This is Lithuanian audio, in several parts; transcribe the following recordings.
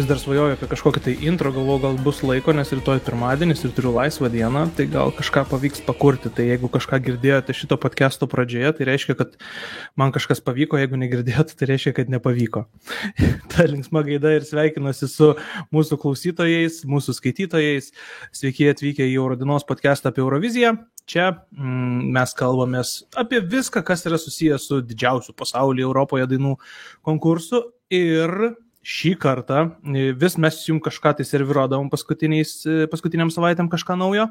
vis dar svajoju apie kažkokį tai intro, galvoju, gal bus laiko, nes rytoj pirmadienis ir turiu laisvą dieną, tai gal kažką pavyks pakurti. Tai jeigu kažką girdėjote šito podcast'o pradžioje, tai reiškia, kad man kažkas pavyko, jeigu negirdėjote, tai reiškia, kad nepavyko. Ta linksma gaida ir sveikinuosi su mūsų klausytojais, mūsų skaitytojais. Sveiki atvykę į Eurodienos podcast'ą apie Euroviziją. Čia mes kalbamės apie viską, kas yra susijęs su didžiausiu pasaulyje Europoje dainų konkursu ir šį kartą vis mes jums kažką tai serviruodavom paskutiniam savaitėm kažką naujo.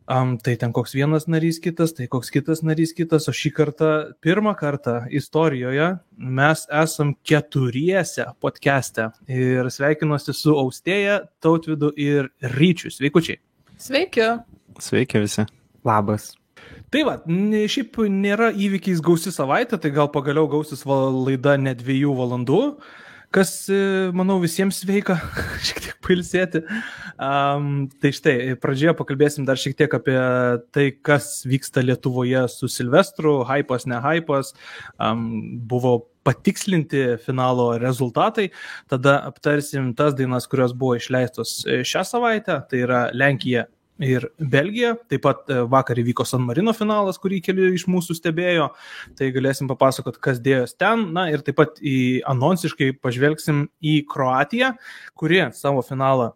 Tai ten koks vienas narys kitas, tai koks kitas narys kitas, o šį kartą, pirmą kartą istorijoje mes esam keturiese podcast'e ir sveikinuosi su Austėja, Tautvydu ir Ryčiu. Sveikučiai. Sveiki. Sveiki visi. Labas. Tai va, šiaip nėra įvykiais gausi savaitė, tai gal pagaliau gausis laida ne 2 valandų, kas, manau, visiems sveika šiek tiek pailsėti. Tai štai, pradžioje pakalbėsim dar šiek tiek apie tai, kas vyksta Lietuvoje su Silvestru, hypas, ne hypas, buvo patikslinti finalo rezultatai, tada aptarsim tas dainas, kurios buvo išleistos šią savaitę, tai yra Lenkija ir Belgija, taip pat vakar įvyko San Marino finalas, kurį keli iš mūsų stebėjo, tai galėsim papasakot, kas dėjos ten, na ir taip pat anonsiškai pažvelgsim į Kroatiją, kuri savo finalą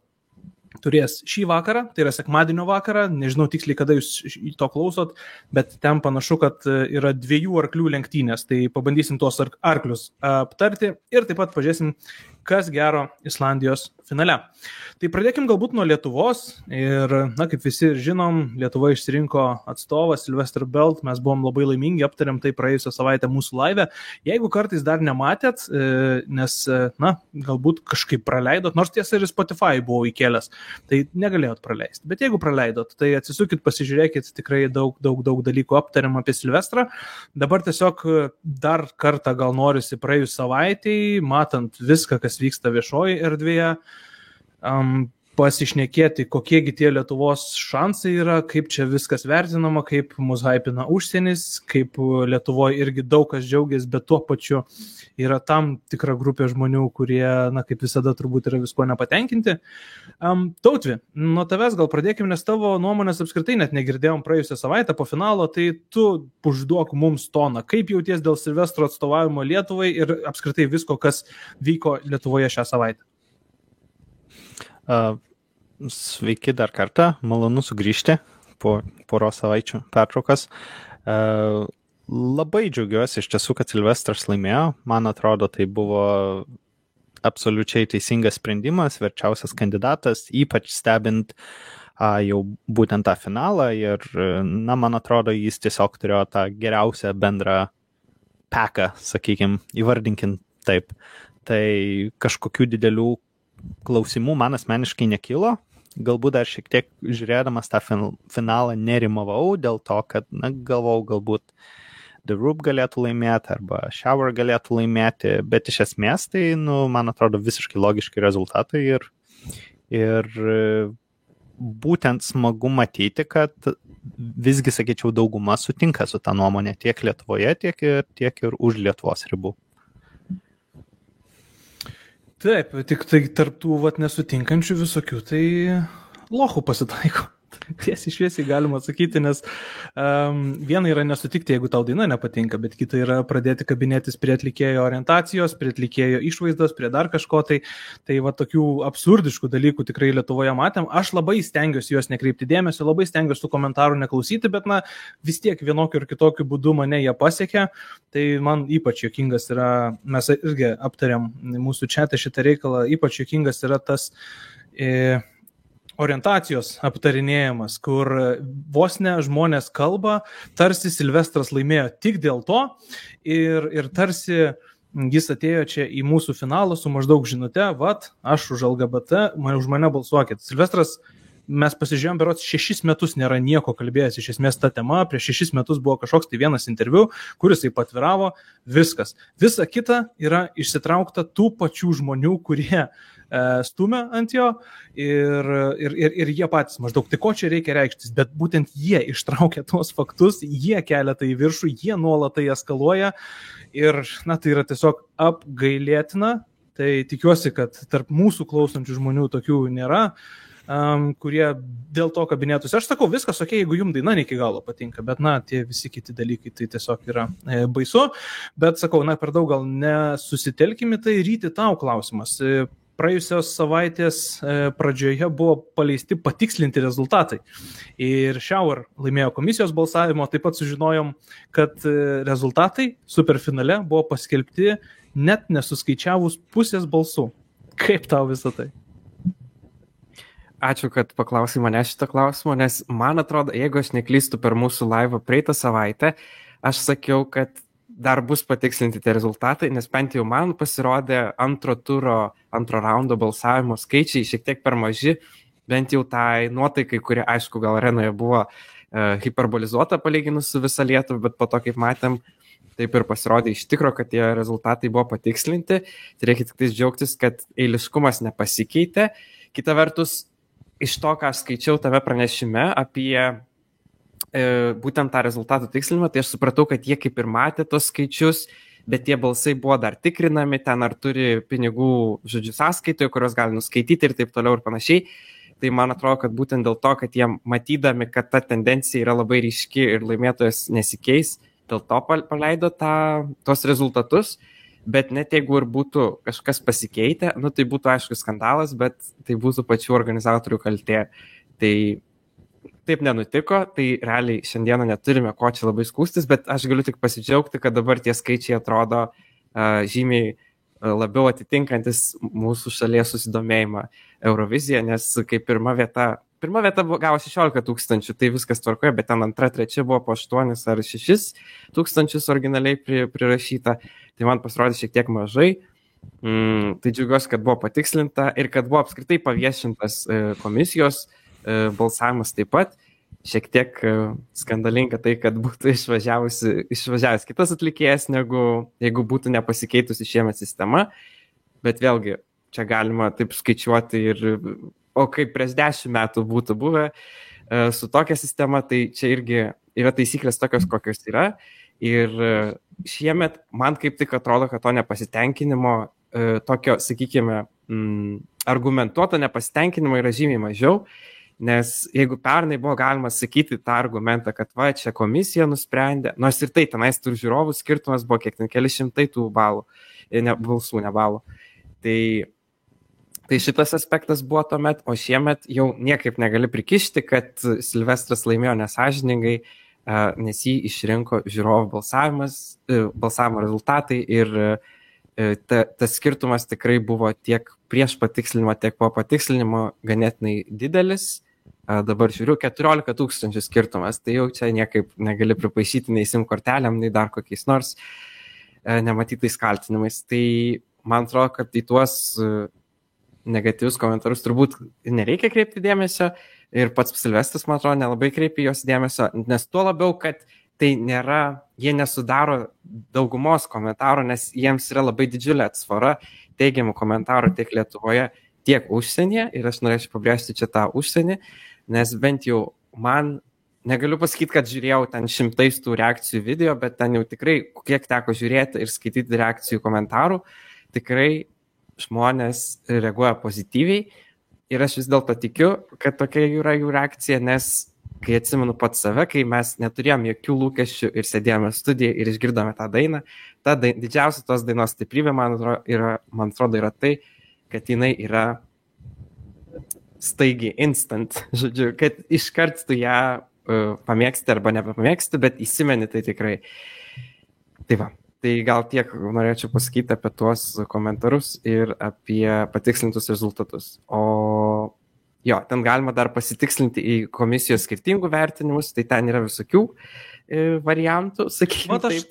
turės šį vakarą, tai yra sekmadienio vakarą, nežinau tiksliai, kada jūs to klausot, bet ten panašu, kad yra 2 arklių lenktynės, tai pabandysim tuos arklius aptarti ir taip pat pažiūrėsim, kas gero Islandijos finale. Tai pradėkim galbūt nuo Lietuvos ir, na, kaip visi žinom, Lietuva išsirinko atstovą Sylvester Belt, mes buvom labai laimingi, aptarėm tai praėjusią savaitę mūsų live. Jeigu kartais dar nematėt, nes, na, galbūt kažkaip praleidot, nors tiesa ir Spotify buvo įkėlęs, tai negalėjot praleisti. Bet jeigu praleidot, tai atsisukit, pasižiūrėkit, tikrai daug dalykų aptarėm apie Silvestrą. Dabar tiesiog dar kartą gal norisi praėjus savaitėj, matant viską, kas vyksta viešoji erdvėje, pasišnekėti, kokiegi tie Lietuvos šansai yra, kaip čia viskas vertinama, kaip mus hypina užsienis, kaip Lietuvoje irgi daug kas džiaugiasi, bet tuo pačiu yra tam tikra grupė žmonių, kurie, na, kaip visada, turbūt yra visko nepatenkinti. Tautvi, nuo tavęs gal pradėkime, nes tavo nuomonės apskritai net negirdėjom praėjusią savaitę po finalo, tai tu užduok mums toną. Kaip jauties dėl Silvestro atstovavimo Lietuvai ir apskritai visko, kas vyko Lietuvoje šią savaitę? Sveiki dar kartą, malonu sugrįžti po poros savaičių pertraukas. Labai džiaugiuosi iš tiesų, kad Silvestras laimėjo. Man atrodo, tai buvo absoliučiai teisingas sprendimas, verčiausias kandidatas, ypač stebint jau būtent tą finalą. Ir, na, man atrodo, jis tiesiog turėjo tą geriausią bendrą peką, sakykime, įvardinkim taip. Tai kažkokių didelių klausimų man asmeniškai nekilo. Galbūt dar šiek tiek žiūrėdamas tą finalą nerimavau dėl to, kad, na, galvau, galbūt The Roop galėtų laimėti arba Shower galėtų laimėti, bet iš esmės tai, nu, man atrodo, visiškai logiški rezultatai ir būtent smagu matyti, kad visgi, sakyčiau, dauguma sutinka su tą nuomonę tiek Lietuvoje, tiek ir už Lietuvos ribų. Taip, tik tai tarptų nesutinkančių visokių, tai lochų pasitaiko. Tiesiai šviesiai galima atsakyti, nes viena yra nesutikti, jeigu tau daina nepatinka, bet kita yra pradėti kabinėtis prie atlikėjo orientacijos, prie atlikėjo išvaizdos, prie dar kažko. Tai va tokių absurdiškų dalykų tikrai Lietuvoje matėm. Aš labai stengiuosi juos nekreipti dėmesio, labai stengiuosi tų komentarų neklausyti, bet na, vis tiek vienokiu ir kitokiu būdu mane jie pasiekia. Tai man ypač juokingas yra, mes irgi aptariam mūsų čiate šitą reikalą, ypač juokingas yra tas orientacijos aptarinėjimas, kur vos ne žmonės kalba, tarsi Silvestras laimėjo tik dėl to ir tarsi jis atėjo čia į mūsų finalą su maždaug žinute, aš už LGBT, už mane balsuokit. Silvestras, mes pasižiūrėjom, berods 6 metus nėra nieko kalbėjęs iš esmės tą temą, prieš 6 metus buvo kažkoks tai vienas interviu, kuris jį patviravo, viskas. Visa kita yra išsitraukta tų pačių žmonių, kurie stumia ant jo ir jie patys maždaug, tai ko čia reikia reikštis, bet būtent jie ištraukia tuos faktus, jie kelia tai į viršų, jie nuolat tai eskaluoja ir, na, tai yra tiesiog apgailėtina Tai tikiuosi, kad tarp mūsų klausančių žmonių tokių nėra, kurie dėl to kabinėtųsi. Aš sakau, viskas ok, jeigu jums daina ne iki galo patinka, bet tie visi kiti dalykai tai tiesiog yra baisu. Bet sakau, per daug gal nesusitelkime, tai Ryti tau klausimas. Praėjusios savaitės pradžioje buvo paleisti patikslinti rezultatai. Ir Shower laimėjo komisijos balsavimo, taip pat sužinojom, kad rezultatai superfinale buvo paskelbti net nesuskaičiavus pusės balsų. Kaip tau visą tai? Ačiū, kad paklausai mane šitą klausimą, nes man atrodo, jeigu aš neklystu per mūsų laivą praeitą savaitę, aš sakiau, kad dar bus patikslinti tie rezultatai, nes bent jau man pasirodė antro raundo balsavimo skaičiai šiek tiek per maži, bent jau tai nuotaikai, kurie, aišku, gal arenoje buvo hiperbolizuota palyginus su visa Lietuva, bet po to, kaip matėm, taip ir pasirodė iš tikro, kad tie rezultatai buvo patikslinti. Tai reikia tik tais džiaugtis, kad eiliškumas nepasikeitė. Kita vertus, iš to, ką aš skaičiau tave pranešime apie būtent tą rezultatų tikslinimą, tai aš supratau, kad jie kaip ir matė tos skaičius, bet tie balsai buvo dar tikrinami, ten ar turi pinigų, žodžiu, sąskaitoje, kurios gali nuskaityti ir taip toliau ir panašiai. Tai man atrodo, kad būtent dėl to, kad jie matydami, kad ta tendencija yra labai ryški ir laimėtojas nesikeis, dėl to paleido tos rezultatus, bet net jeigu ir būtų kažkas pasikeitę, tai būtų aišku skandalas, bet tai būtų pačių organizatorių kaltė. Tai taip nenutiko, tai realiai šiandieną neturime ko čia labai skūstis, bet aš galiu tik pasidžiaugti, kad dabar tie skaičiai atrodo žymiai labiau atitinkantis mūsų šalies susidomėjimą Eurovizija, nes kaip pirma vieta gavo 16 000, tai viskas tvarkoja, bet ten antra, trečia buvo po 8 ar 6 tūkstančius originaliai prirašyta, tai man pasirodė šiek tiek mažai. Tai džiaugiuosi, kad buvo patikslinta ir kad buvo apskritai paviešintas komisijos balsavimas taip pat. Šiek tiek skandalinga tai, kad būtų išvažiavęs kitas atlikėjas, negu jeigu būtų nepasikeitusi šiemet sistema. Bet vėlgi, čia galima taip skaičiuoti o kaip prieš 10 metų būtų buvę su tokia sistema, tai čia irgi yra taisyklės tokios, kokios yra. Ir šiemet man kaip tik atrodo, kad to nepasitenkinimo, tokio, sakykime, argumentuoto nepasitenkinimo yra žymiai mažiau. Nes jeigu pernai buvo galima sakyti tą argumentą, kad čia komisija nusprendė, nors ir tai tenais tų žiūrovų skirtumas buvo kiek ten keli šimtai tų balų, balsų, ne balų. Tai šitas aspektas buvo tuomet, o šiemet jau niekaip negali prikišti, kad Silvestras laimėjo nesąžiningai, nes jį išrinko žiūrovų balsavimo rezultatai ir tas skirtumas tikrai buvo tiek prieš patikslinimą, tiek po patikslinimo ganėtinai didelis. Dabar žiūriu, 14 000 skirtumas, tai jau čia niekaip negali pripaišyti nei SIM kortelėm, nei dar kokiais nors nematytais kaltinimais. Tai man atrodo, kad į tuos negatyvius komentarus turbūt nereikia kreipti dėmesio ir pats Silvestras, man atrodo, nelabai kreipia jos dėmesio, nes tuo labiau, kad tai jie nesudaro daugumos komentarų, nes jiems yra labai didžiulė atsvara teigiamų komentarų tiek Lietuvoje, tiek užsienyje. Ir aš norėčiau pabrėžti čia tą užsienį, nes bent jau man, negaliu pasakyti, kad žiūrėjau ten šimtais tų reakcijų video, bet ten jau tikrai, kiek teko žiūrėti ir skaityti reakcijų komentarų, tikrai žmonės reaguoja pozityviai. Ir aš vis dėlto tikiu, kad tokia yra jų reakcija, nes kai atsimenu pats save, kai mes neturėjom jokių lūkesčių ir sėdėjome studiją ir išgirdome tą dainą, didžiausia tos dainos stiprybė, man atrodo, yra tai, kad jinai yra staigiai, instant, žodžiu, kad iškart tu ją pamėgsti arba nepamėgsti, bet įsimeni tai tikrai. Tai va, tai gal tiek norėčiau pasakyti apie tuos komentarus ir apie patikslintus rezultatus. O jo, ten galima dar pasitikslinti į komisijos skirtingų vertinimus, tai ten yra visokių variantų, sakykime. Aš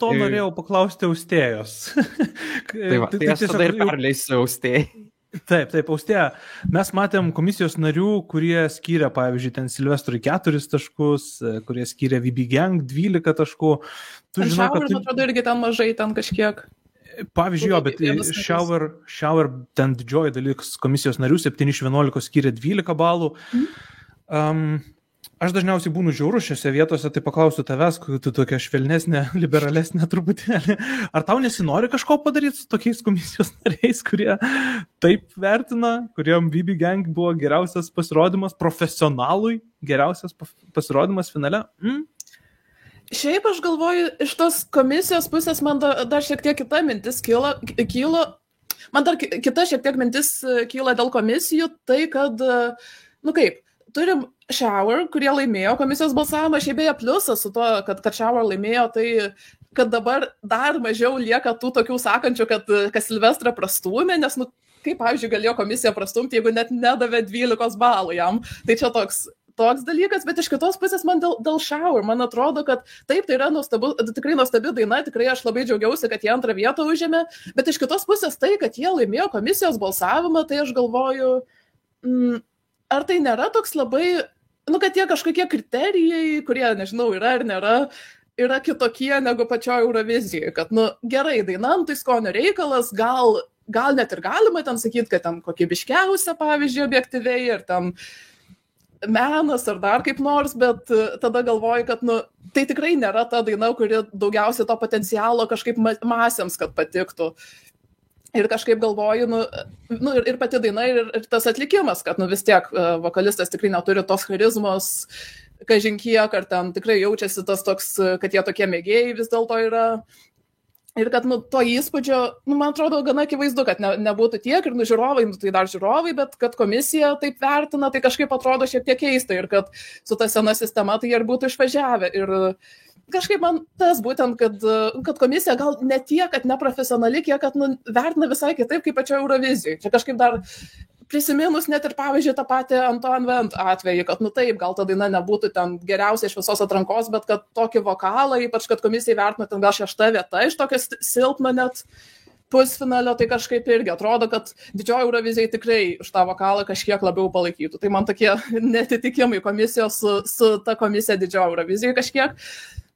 to norėjau paklausti Austėjos. Tai aš tada ir perleisiu Austėjai. Taip, Austėja. Mes matėm komisijos narių, kurie skyrė, pavyzdžiui, ten Silvestrui 4 taškus, kurie skyrė VB Gang 12 taškų. Shower, atrodo, irgi ten mažai, ten kažkiek. Pavyzdžiui, bet Shower ten didžioji dalis komisijos narių 7 iš 11 skyrė 12 balų. aš dažniausiai būnu žiaurus šiose vietose, tai paklausiu tavęs, tu tokia švelnesnė, liberalesnė truputėlį. Ar tau nesinori kažko padaryti su tokiais komisijos nariais, kurie taip vertina, kuriem BB Gang buvo geriausias pasirodymas, profesionalui geriausias pasirodymas finale? Šiaip aš galvoju, iš tos komisijos pusės man dar šiek tiek kita mintis kyla. Man dar kita šiek tiek mintis kyla dėl komisijų, tai kad, turim Shower, kurie laimėjo komisijos balsavimą, šiaip beje pliusas su to, kad Shower laimėjo, tai kad dabar dar mažiau lieka tų tokių sakančių, kad Silvestrą prastūmė, nes, kaip, pavyzdžiui, galėjo komisija prastumti, jeigu net nedavė 12 balų jam. Tai čia toks dalykas, bet iš kitos pusės man dėl Shower, man atrodo, kad taip, tai yra tikrai nuostabi daina, tikrai aš labai džiaugiausi, kad jie antrą vietą užėmė, bet iš kitos pusės tai, kad jie laimėjo komisijos balsavimą, tai aš galvoju, ar tai nėra toks labai, kad tie kažkokie kriterijai, kurie, nežinau, yra ar nėra, yra kitokie negu pačioje Eurovizijoje, kad, gerai, dainam tai skonio reikalas, gal net ir galima ten sakyti, kad ten kokybiškiausia, pavyzdžiui, objektyviai, ir ten menas ar dar kaip nors, bet tada galvoju, kad tai tikrai nėra ta daina, kuri daugiausiai to potencialo kažkaip masėms, kad patiktų. Ir kažkaip galvoju, ir pati daina, ir tas atlikimas, kad vis tiek vokalistas tikrai neturi tos charizmos, kažin kiek, ar ten tikrai jaučiasi tas toks, kad jie tokie mėgėjai vis dėlto yra. Ir kad to įspūdžio, man atrodo, gana akivaizdu, kad nebūtų tiek, ir žiūrovai, tai dar žiūrovai, bet kad komisija taip vertina, tai kažkaip atrodo šiek tiek keista, ir kad su ta sena sistema tai ir būtų išvažiavę. Ir kažkaip man tas būtent, kad komisija gal ne tiek, kad neprofesionali, kiek kad vertina visai kitaip, kaip pačioje Eurovizijoje. Čia kažkaip dar prisiminus net ir, pavyzdžiui, tą patį Antoine Vent atvejį, kad, taip, gal ta daina nebūtų ten geriausia iš visos atrankos, bet kad tokį vokalą, ypač kad komisija vertina ten gal 6 vieta iš tokio silpno net pusfinalio, tai kažkaip irgi atrodo, kad didžioji Eurovizijai tikrai už tą vokalą kažkiek labiau palaikytų. Tai man tokie netitikimai komisijos su ta komisija didžioji Eurovizijai kažkiek.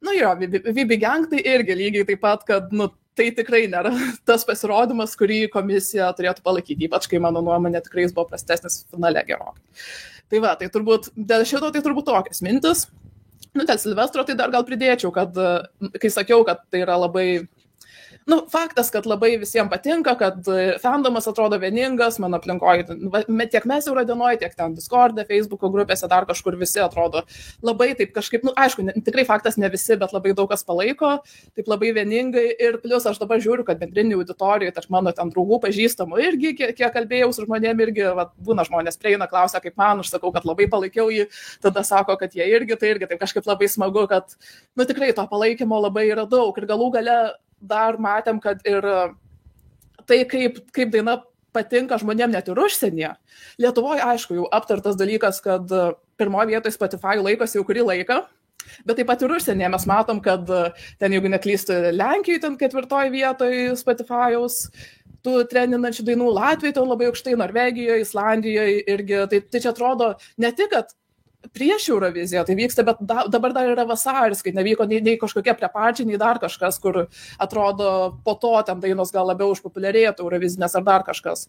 BB Gang tai irgi lygiai taip pat, kad, tai tikrai nėra tas pasirodymas, kurį komisija turėtų palaikyti, ypač kai mano nuomonė tikrai jis buvo prastesnis finale gerokai. Tai tai turbūt, dėl šito tai turbūt tokias mintis. Dėl Silvestro tai dar gal pridėčiau, kad kai sakiau, kad tai yra labai, faktas, kad labai visiems patinka, kad fandomas atrodo vieningas, mano aplinkoje, tiek mes Eurodienoje, tiek ten Discord'e, Facebook'o grupėse, dar kažkur visi atrodo labai taip kažkaip, aišku, tikrai faktas ne visi, bet labai daug kas palaiko, taip labai vieningai, ir plus aš dabar žiūriu, kad bendrinį auditoriją, tarp mano ten draugų pažįstamų irgi, kiek kalbėjau su žmonėm irgi, būna žmonės prieina, klausia kaip man, aš sakau, kad labai palaikiau jį, tada sako, kad jie irgi, tai kažkaip labai smagu, kad, tikrai to palaikymo labai yra daug, ir galų gale dar matėm, kad ir tai, kaip daina patinka žmonėm net ir užsienyje. Lietuvoje, aišku, jau aptartas dalykas, kad pirmoje vietoje Spotify laikosi jau kurį laiką, bet taip pat ir užsienyje mes matom, kad ten, jeigu neklystu, Lenkijoje ten 4 vietoje Spotify'aus tų treninančių dainų, Latvijoje ten labai aukštai, Norvegijoje, Islandijoje irgi. Tai čia atrodo ne tik, kad prieš Euroviziją tai vyksta, bet dabar dar yra vasaris, kai nevyko nei kažkokie preparčiai, nei dar kažkas, kur atrodo po to ten dainos gal labiau išpopuliarėtų Eurovizinės ar dar kažkas.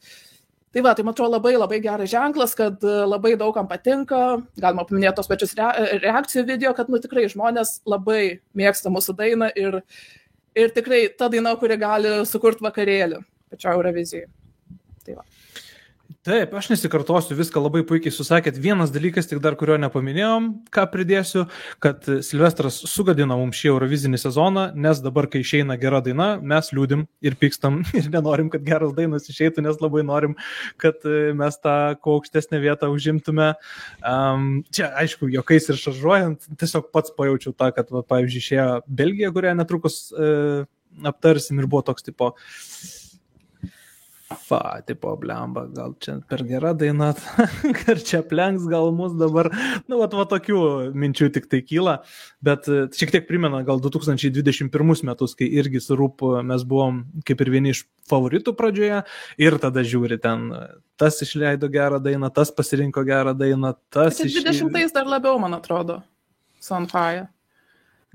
Tai man atrodo labai labai geras ženklas, kad labai daugam patinka, galima paminėti tos pačius reakcijų video, kad tikrai žmonės labai mėgsta mūsų dainą ir tikrai ta daina, kuri gali sukurti vakarėlį pačioje Eurovizijoje. Tai Taip, aš nesikartosiu, viską labai puikiai susakėt. Vienas dalykas, tik dar kurio nepaminėjom, ką pridėsiu, kad Silvestras sugadino mums šį Eurovizinį sezoną, nes dabar, kai išeina gera daina, mes liūdim ir pykstam ir nenorim, kad geras dainos išeitų, nes labai norim, kad mes tą kuo aukštesnę vietą užimtume. Čia, aišku, jokais ir šaržuojant, tiesiog pats pajaučiau tą, kad, pavyzdžiui, išėjo Belgija, kurią netrukus aptarsim, ir buvo toks tipo blemba, gal čia per gera daina, ar čia aplenks gal mus dabar, tokių minčių tik tai kyla, bet šiek tiek primena gal 2021 metus, kai irgi su Rūp mes buvom kaip ir vieni iš favoritų pradžioje, ir tada žiūri ten, tas išleido gerą dainą, tas pasirinko gerą dainą, tas 20 dar labiau, man atrodo, su Anfaja.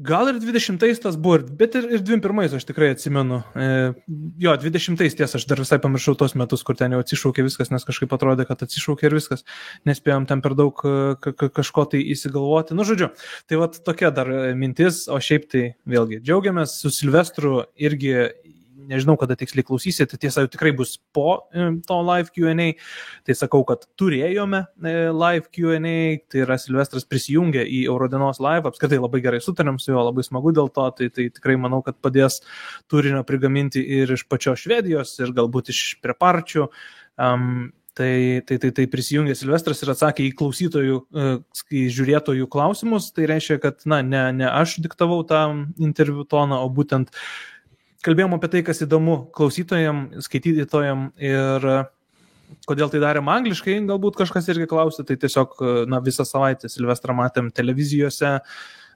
Gal ir 20-ais tas buvo, bet ir 21-ais aš tikrai atsimenu. Jo, 20-ais tiesa, aš dar visai pamiršau tos metus, kur ten jau atsišaukė viskas, nes kažkaip atrodė, kad atsišaukė ir viskas. Nespėjom ten per daug kažko tai įsigalvoti. Nu, žodžiu, tai vat tokia dar mintis, o šiaip tai vėlgi džiaugiamės su Silvestru irgi. Nežinau, kada tiksliai klausysite, tiesa, jau tikrai bus po to live Q&A, tai sakau, kad turėjome live Q&A, tai yra Silvestras prisijungė į Eurodienos live, apskritai labai gerai sutarėm su juo, labai smagu dėl to, tai tikrai manau, kad padės turinio prigaminti ir iš pačios Švedijos, ir galbūt iš preparčių. Tai prisijungė Silvestras ir atsakė į klausytojų, į žiūrėtojų klausimus, tai reiškia, kad ne aš diktavau tą interviu toną, o būtent kalbėjom apie tai, kas įdomu klausytojam, skaitytojam ir kodėl tai darėm angliškai, galbūt kažkas irgi klausė, tai tiesiog visą savaitę Silvestrą matėm televizijose,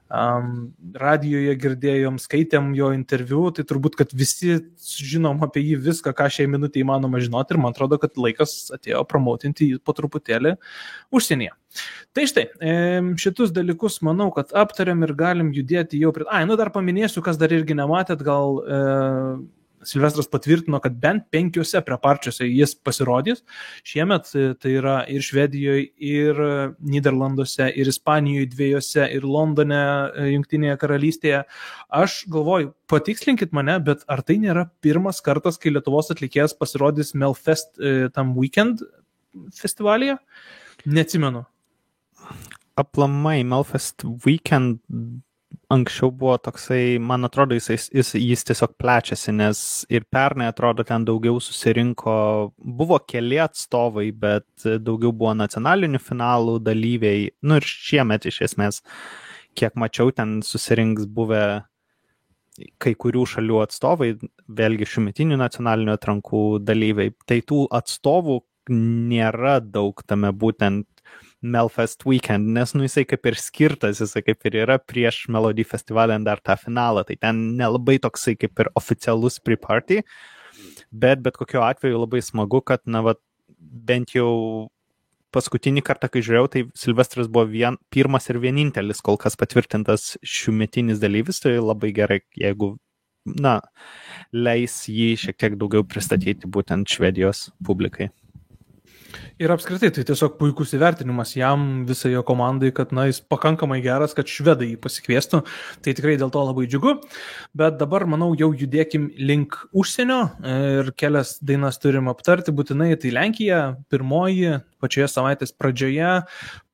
radijoje girdėjom, skaitėm jo interviu, tai turbūt, kad visi žinom apie jį viską, ką šiai minutė įmanoma žinoti ir man atrodo, kad laikas atėjo promotinti jį po truputėlį užsienyje. Tai štai, šitus dalykus manau, kad aptariam ir galim judėti jau prie... dar paminėsiu, kas dar irgi nematėt, gal Silvestras patvirtino, kad bent 5 preparčiuose jis pasirodys. Šiemet tai yra ir Švedijoje, ir Nyderlanduose, ir Ispanijoje 2, ir Londone, Jungtinėje karalystėje. Aš galvoju, patikslinkit mane, bet ar tai nėra pirmas kartas, kai Lietuvos atlikėjas pasirodys Melfest tam Weekend festivalyje? Neatsimenu. Aplamai Melfest Weekend anksčiau buvo toksai, man atrodo, jis tiesiog plečiasi, nes ir pernai atrodo ten daugiau susirinko, buvo keli atstovai, bet daugiau buvo nacionalinių finalų dalyviai, ir šiemet iš esmės, kiek mačiau, ten susirinks buvę kai kurių šalių atstovai, vėlgi šiųmetinių nacionalinių atrankų dalyviai, tai tų atstovų nėra daug tame būtent Melfest Weekend, nes jisai kaip ir skirtas, jisai kaip ir yra prieš Melody festivalį dar tą finalą, tai ten nelabai toksai kaip ir oficialus pre-party, bet kokiu atveju labai smagu, kad bent jau paskutinį kartą, kai žiūrėjau, tai Silvestras buvo pirmas ir vienintelis kol kas patvirtintas šiųmetinis dalyvis, tai labai gerai, jeigu leis jį šiek tiek daugiau pristatyti būtent Švedijos publikai. Ir apskritai, tai tiesiog puikus įvertinimas jam, visai jo komandai, kad jis pakankamai geras, kad švedai jį pasikviestų. Tai tikrai dėl to labai džiugu. Bet dabar, manau, jau judėkim link užsienio ir kelias dainas turim aptarti. Būtinai tai Lenkija, pirmoji, pačioje savaitės pradžioje,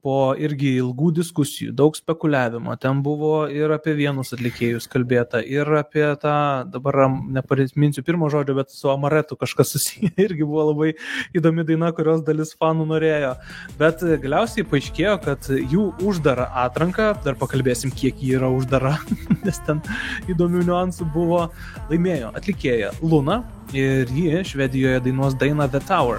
po irgi ilgų diskusijų, daug spekuliavimo. Ten buvo ir apie vienus atlikėjus kalbėta, ir apie tą, dabar nepaminsiu pirmo žodžio, bet su Amaretu kažkas susiję, irgi buvo labai įdomi daina, kurios dalis fanų norėjo. Bet galiausiai paaiškėjo, kad jų uždara atranka, dar pakalbėsim, kiek ji yra uždara, nes ten įdomių niuansų buvo, laimėjo atlikėja Luna ir ji Švedijoje dainuos dainą The Tower.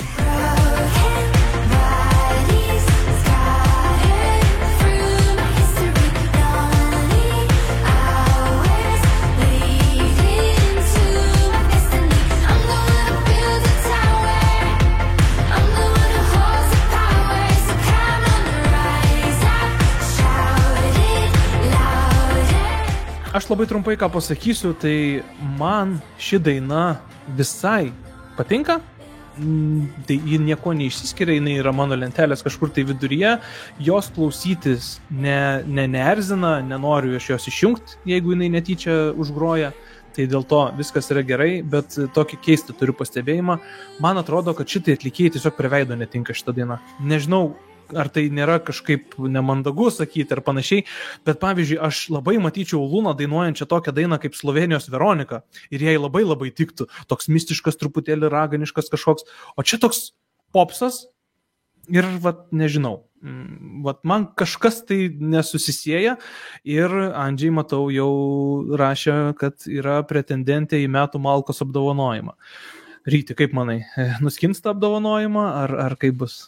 Aš labai trumpai ką pasakysiu, tai man ši daina visai patinka, tai ji nieko neišsiskiria, jinai yra mano lentelės kažkur tai viduryje, jos klausytis neerzina, nenoriu iš jos išjungti, jeigu jinai netyčia užgroja, tai dėl to viskas yra gerai, bet tokį keistą turiu pastebėjimą, man atrodo, kad šitai atlikėjai tiesiog prie veido netinka šitą dainą. Nežinau, ar tai nėra kažkaip nemandagu sakyti ar panašiai, bet pavyzdžiui, aš labai matyčiau Luną dainuojančią tokią dainą kaip Slovenijos Veronika ir jai labai labai tiktų, toks mistiškas, truputėlį raganiškas kažkoks, o čia toks popsas ir nežinau, man kažkas tai nesusisieja ir Andžiai, matau, jau rašė, kad yra pretendentė į metų Malkos apdovanojimą. Ryti, kaip manai, nuskins tą apdovanojimą ar kaip bus?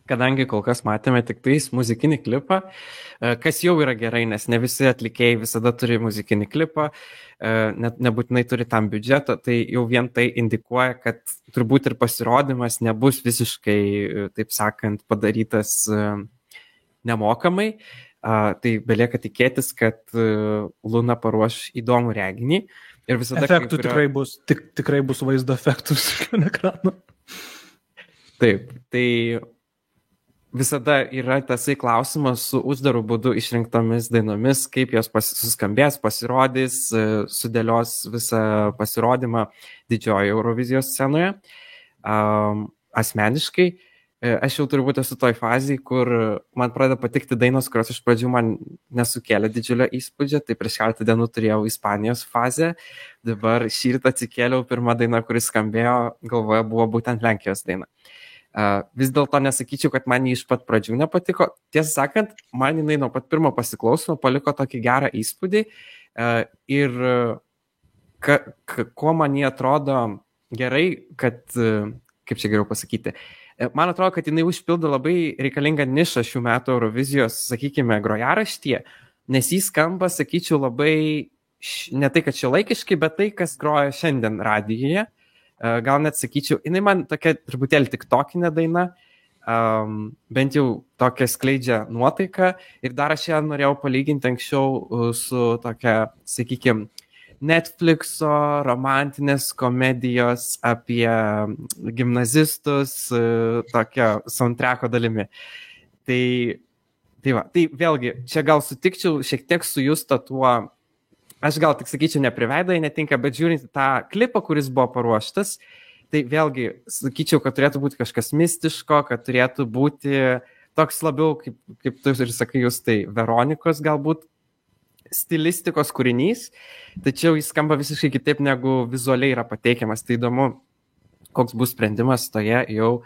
Kadangi kol kas matėme tik tais muzikinį klipą, kas jau yra gerai, nes ne visi atlikėjai visada turi muzikinį klipą, net nebūtinai turi tam biudžeto, tai jau vien tai indikuoja, kad turbūt ir pasirodymas nebus visiškai, taip sakant, padarytas nemokamai. Tai belieka tikėtis, kad Luna paruoš įdomų reginį. Ir visada efektų tikrai bus vaizdo efektus ant ekrano. Taip, tai visada yra tasai klausimas su uždaru būdu išrinktomis dainomis, kaip jos suskambės, pasirodys, sudėlios visą pasirodymą didžiojo Eurovizijos scenoje. Asmeniškai, aš jau turbūt esu toj fazėje, kur man pradeda patikti dainos, kurios iš pradžių man nesukėlė didžiulio įspūdžio, tai prieš keletą dienų turėjau Ispanijos fazę, dabar šįryt atsikėliau, pirma daina, kuris skambėjo, galvoje buvo būtent Lenkijos daina. Vis dėlto nesakyčiau, kad man jį iš pat pradžių nepatiko. Tiesą sakant, man jinai nuo pat pirmo pasiklausimo paliko tokį gerą įspūdį ir kuo man jį atrodo gerai, kad, kaip čia geriau pasakyti, man atrodo, kad jinai užpildo labai reikalingą nišą šių metų Eurovizijos, sakykime, grojaraštyje, nes jis skamba, sakyčiau, labai, ne tai, kad šiuolaikiškai, bet tai, kas groja šiandien radijoje. Gal net sakyčiau, jinai man tokia truputėlį tiktokinė daina, bent jau tokia skleidžia nuotaiką ir dar aš ją norėjau palyginti anksčiau su tokia, sakykime, Netflixo romantinės komedijos apie gimnazistus tokia soundtracko dalimi. Tai vėlgi, čia gal sutikčiau šiek tiek su Justo tuo, aš gal tik sakyčiau, nepriveidai netinka, bet žiūrint tą klipą, kuris buvo paruoštas, tai vėlgi sakyčiau, kad turėtų būti kažkas mistiško, kad turėtų būti toks labiau, kaip tu ir sakai, jūs tai Veronikos galbūt stilistikos kūrinys, tačiau jis skamba visiškai kitaip, negu vizualiai yra pateikiamas. Tai įdomu, koks bus sprendimas toje jau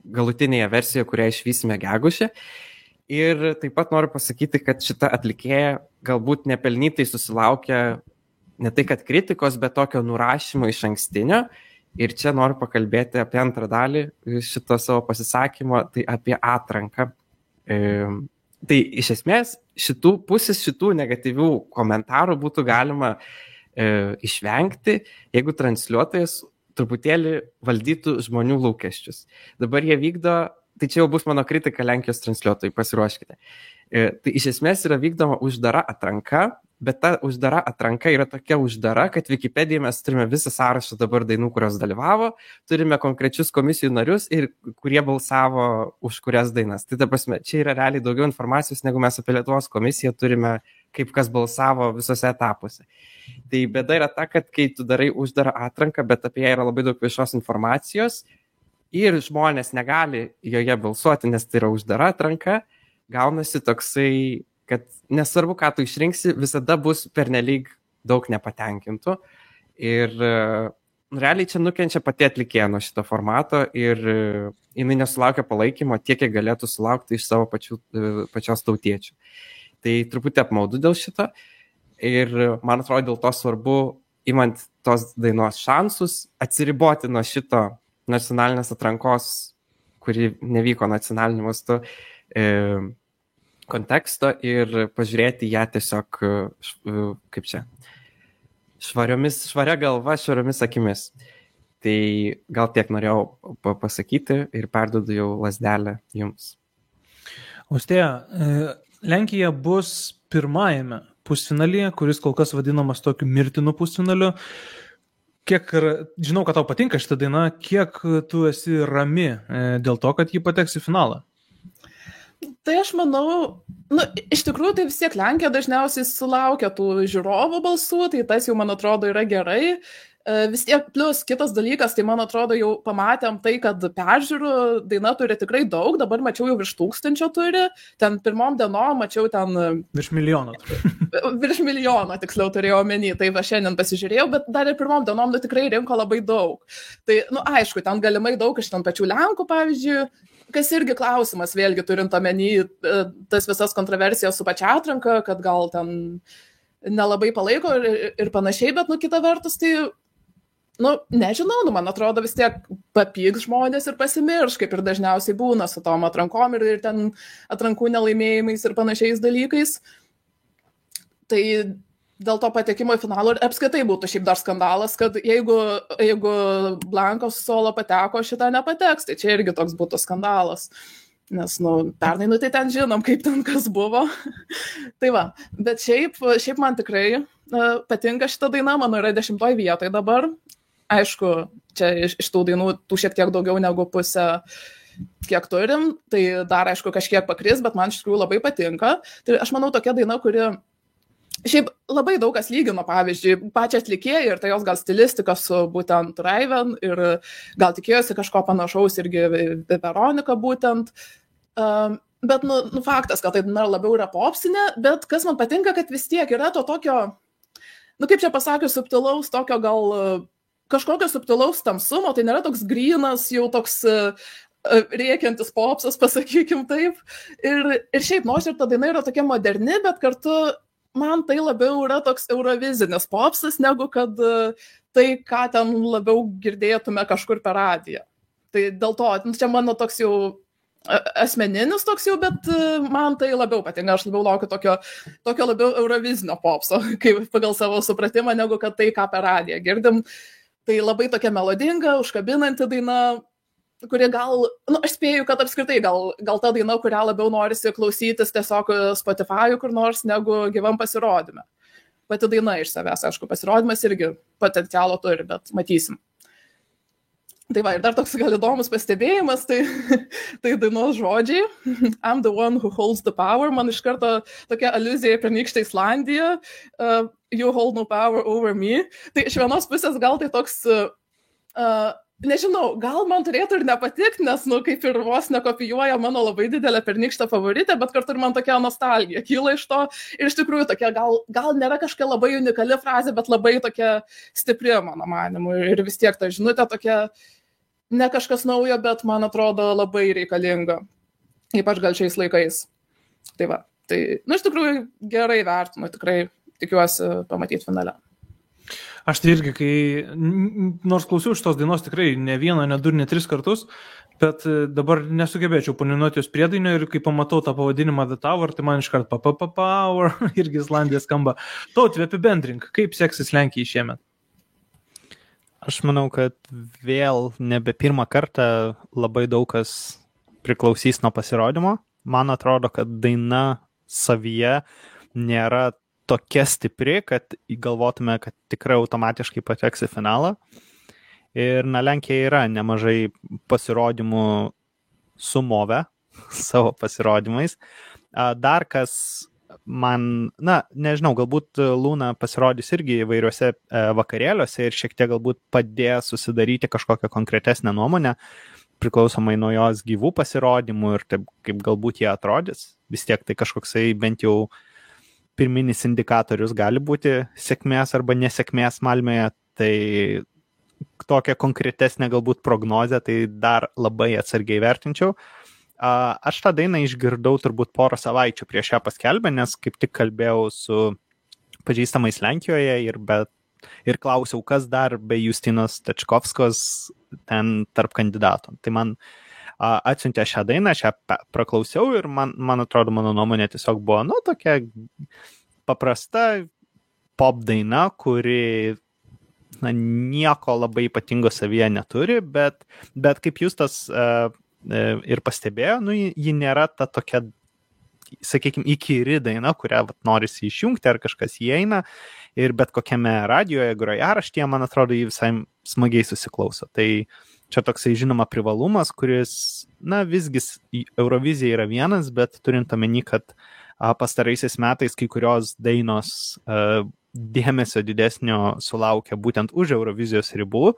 galutinėje versijoje, kurią išvysime gegužę. Ir taip pat noriu pasakyti, kad šita atlikėja galbūt nepelnytai susilaukia ne tai, kad kritikos, bet tokio nurašymo iš ankstinio. Ir čia noriu pakalbėti apie antrą dalį šito savo pasisakymo, tai apie atranką. Tai iš esmės šitų negatyvių komentarų būtų galima išvengti, jeigu transliuotojas truputėlį valdytų žmonių lūkesčius. Dabar jie vykdo, tai čia jau bus mano kritika Lenkijos transliuotojai, pasiruoškite. Tai iš esmės yra vykdoma uždara atranka, bet ta uždara atranka yra tokia uždara, kad Wikipedijoje mes turime visą sąrašą dabar dainų, kurios dalyvavo, turime konkrečius komisijų narius ir kurie balsavo už kurias dainas. Tai ta prasme, čia yra realiai daugiau informacijos, negu mes apie Lietuvos komisiją turime, kaip kas balsavo visose etapuose. Tai bėda yra ta, kad kai tu darai uždarą atranką, bet apie ją yra labai daug viešos informacijos ir žmonės negali joje balsuoti, nes tai yra uždara atranka, gaunasi toksai, kad nesvarbu, ką tu išrinksi, visada bus pernelyg daug nepatenkintų. Ir realiai čia nukenčia pati atlikėja nuo šito formato ir jinai nesulaukia palaikymo tiek, kiek galėtų sulaukti iš savo pačios tautiečių. Tai truputį apmaudu dėl šito. Ir man atrodo, dėl to svarbu, imant tos dainos šansus, atsiriboti nuo šito nacionalinės atrankos, kuri nevyko nacionaliniu mastu, konteksto ir pažiūrėti ją tiesiog, kaip čia, švaria galva, švariomis akimis. Tai gal tiek norėjau pasakyti ir perduodu jau lazdelę jums. Austėja, Lenkija bus pirmajame pusfinalyje, kuris kol kas vadinamas tokiu mirtinu pusfinaliu. Žinau, kad tau patinka šitą dainą, kiek tu esi rami dėl to, kad ji pateks į finalą? Tai aš manau, iš tikrųjų tai vis tiek Lenkija dažniausiai sulaukia tų žiūrovų balsų, tai tas jau man atrodo yra gerai. Vis tiek plus kitas dalykas, tai man atrodo jau pamatėm tai, kad peržiūrų daina turi tikrai daug, dabar mačiau jau virš 1000 turi, ten pirmom dienom mačiau ten... Virš milijono. Virš milijono tiksliau turėjau omeny, tai va šiandien pasižiūrėjau, bet dar ir pirmom dienom tikrai rinko labai daug. Tai, aišku, ten galimai daug iš ten pačių Lenkų, pavyzdžiui, kas irgi klausimas, vėlgi turint omeny tas visas kontroversijas su pačia atranka, kad gal ten nelabai palaiko ir panašiai, bet kita vertus, tai nežinau, man atrodo vis tiek papyks žmonės ir pasimirš, kaip ir dažniausiai būna su tom atrankom ir ten atrankų nelaimėjimais ir panašiais dalykais. Tai dėl to patekimo į finalą ir apskritai būtų šiaip dar skandalas, kad jeigu Blankos solo pateko, šitą nepateks, tai čia irgi toks būtų skandalas. Nes, pernai, tai ten žinom, kaip ten kas buvo. Tai va, bet šiaip man tikrai patinka šita daina, mano yra 10 vietoje dabar. Aišku, čia iš tų dainų tų šiek tiek daugiau negu pusę, kiek turim, tai dar, aišku, kažkiek pakris, bet man iš tikrųjų labai patinka. Tai aš manau, tokia daina, kuri šiaip labai daug kas lygino, pavyzdžiui, pačią atlikėją ir tai jos gal stilistika su būtent Raven ir gal tikėjosi kažko panašaus irgi Veronika būtent. Bet, faktas, kad tai labiau yra popsinė, bet kas man patinka, kad vis tiek yra to tokio, kaip čia pasakius, subtilaus, tokio gal kažkokio subtilaus tamsumo, tai nėra toks grynas, jau toks rėkiantis popsas, pasakykim taip. Ir šiaip, nors ir ta daina yra tokia moderni, bet kartu man tai labiau yra toks eurovizinis popsas, negu kad tai, ką ten labiau girdėtume kažkur per radiją. Tai dėl to, čia mano toks jau asmeninis toks jau, bet man tai labiau patinka, aš labiau laukiu tokio labiau eurovizinio popso, kaip pagal savo supratimą, negu kad tai, ką per radiją girdim. Tai labai tokia melodinga, užkabinanti daina, kuri gal, aš spėju, kad apskritai gal ta daina, kurią labiau norisi klausytis tiesiog Spotify kur nors, negu gyvam pasirodyme. Pati daina iš savęs, aišku, pasirodymas irgi potencialo turi, bet matysim. Tai va, ir dar toks gal įdomus pastebėjimas, tai dainos žodžiai. I'm the one who holds the power. Man iš karto tokia aliuzija pernykštę Islandiją. You hold no power over me. Tai iš vienos pusės gal tai toks... Nežinau, gal man turėtų ir nepatikti, nes, kaip ir vos nekopijuoja mano labai didelę pernykštę favoritę, bet kartu ir man tokia nostalgija kyla iš to. Ir iš tikrųjų tokia, gal nėra kažkokia labai unikali frazė, bet labai tokia stipri, mano manimu. Ir vis tiek ta žinutė tokia, ne kažkas naujo, bet man atrodo labai reikalinga. Ypač gal šiais laikais. Tai va, tai, iš tikrųjų gerai vertinu, tikrai tikiuosi pamatyti finale. Aš tai irgi, kai nors klausiau šitos dainos tikrai ne vieną, ne du, ne 3 kartus, bet dabar nesugebėčiau paninuoti jos priedainio ir kai pamatau tą pavadinimą The Tower, tai man iškart Power irgi Islandija skamba. Tautvi, apibendrink, kaip seksis Lenkijai šiemet? Aš manau, kad vėl nebe pirmą kartą labai daug kas priklausys nuo pasirodymo. Man atrodo, kad daina savyje nėra tokia stipri, kad galvotume, kad tikrai automatiškai pateks į finalą. Ir Lenkija yra nemažai pasirodymų sumovę savo pasirodymais. Dar kas man, nežinau, galbūt Luna pasirodys irgi įvairiuose vakarėliuose ir šiek tiek galbūt padės susidaryti kažkokią konkretesnę nuomonę, priklausomai nuo jos gyvų pasirodymų ir taip, kaip galbūt jie atrodys. Vis tiek tai kažkoksai bent jau pirminis indikatorius gali būti sėkmės arba nesėkmės Malmėje, tai tokia konkretesnė galbūt prognozė, tai dar labai atsargiai vertinčiau. Aš tą dainą išgirdau turbūt porą savaičių prieš ją paskelbę, nes kaip tik kalbėjau su pažįstamais Lenkijoje ir klausiau, kas dar be Justinos Tačkovskos ten tarp kandidatų. Tai man atsiuntė šią dainą, aš ją praklausiau ir man atrodo, mano nuomonė tiesiog buvo, tokia paprasta pop daina, kuri nieko labai ypatingo savyje neturi, bet kaip Justas ir pastebėjo, ji nėra ta tokia, sakykime, įkyri daina, kurią norisi išjungti ar kažkas įeina ir bet kokiame radijoje, grojaraštyje, man atrodo, jį visai smagiai susiklauso. Tai čia toksai žinoma privalumas, kuris, visgi Eurovizija yra vienas, bet turint omeny, kad pastaraisiais metais kai kurios dainos dėmesio didesnio sulaukia būtent už Eurovizijos ribų,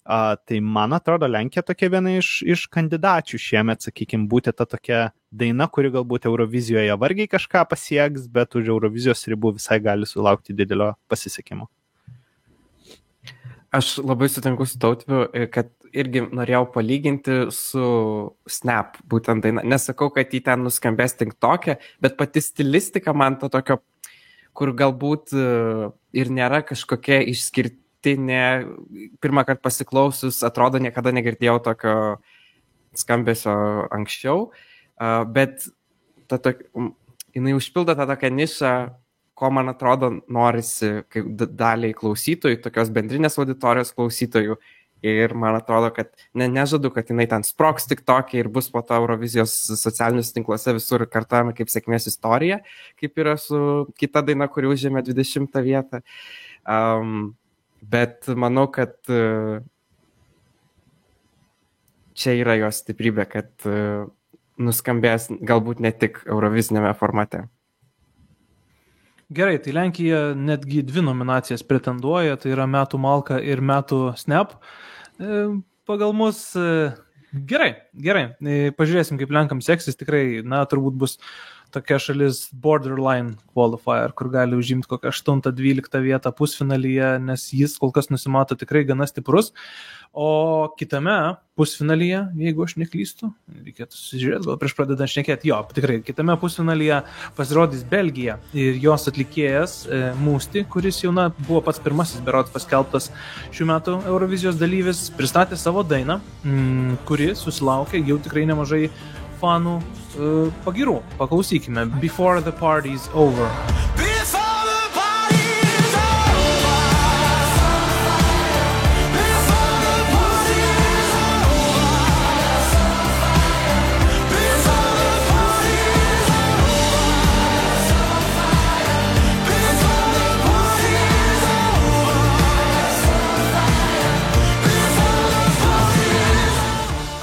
tai man atrodo Lenkija tokia viena iš kandidačių šiemet, sakykime, būti ta tokia daina, kuri galbūt Eurovizijoje vargiai kažką pasieks, bet už Eurovizijos ribų visai gali sulaukti didelio pasisekimo. Aš labai sutinku su Tautviu, kad irgi norėjau palyginti su Snap, būtent daina. Nesakau, kad jį ten nuskambės TikTok'e, bet pati stilistika man to tokio, kur galbūt ir nėra kažkokia išskirtinė, pirmą kartą pasiklausius, atrodo, niekada negirdėjau tokio skambesio anksčiau, bet jinai užpildo tą tokią nišą, ko man atrodo norisi kaip daliai klausytojų, tokios bendrinės auditorijos klausytojų, Ir man atrodo, kad nežadu, kad jinai ten sproks tik tokia ir bus po to Eurovizijos socialinius tinkluose visur kartuojama kaip sėkmės istorija, kaip yra su kita daina, kuri užėmė 20 vietą. Bet manau, kad čia yra jos stiprybė, kad nuskambės galbūt ne tik Eurovizinėme formate. Gerai, tai Lenkija netgi 2 nominacijas pretenduoja, tai yra metų Malka ir metų Snap. Pagal mus gerai. Pažiūrėsim, kaip Lenkams seksis. Tikrai, turbūt bus tokia šalis borderline qualifier, kur gali užimti kokią 8-12 vietą pusfinalyje, nes jis kol kas nusimato tikrai gana stiprus. O kitame pusfinalyje, jeigu aš neklystu, reikėtų susižiūrėti, gal prieš pradedant šnekėti, tikrai, kitame pusfinalyje pasirodys Belgija ir jos atlikėjas Musti, kuris jau buvo pats pirmasis berods paskelbtas šių metų Eurovizijos dalyvis, pristatė savo dainą, kuri susilaukė jau tikrai nemažai fanų pagirų. Paklausykime. Before the Party's Over.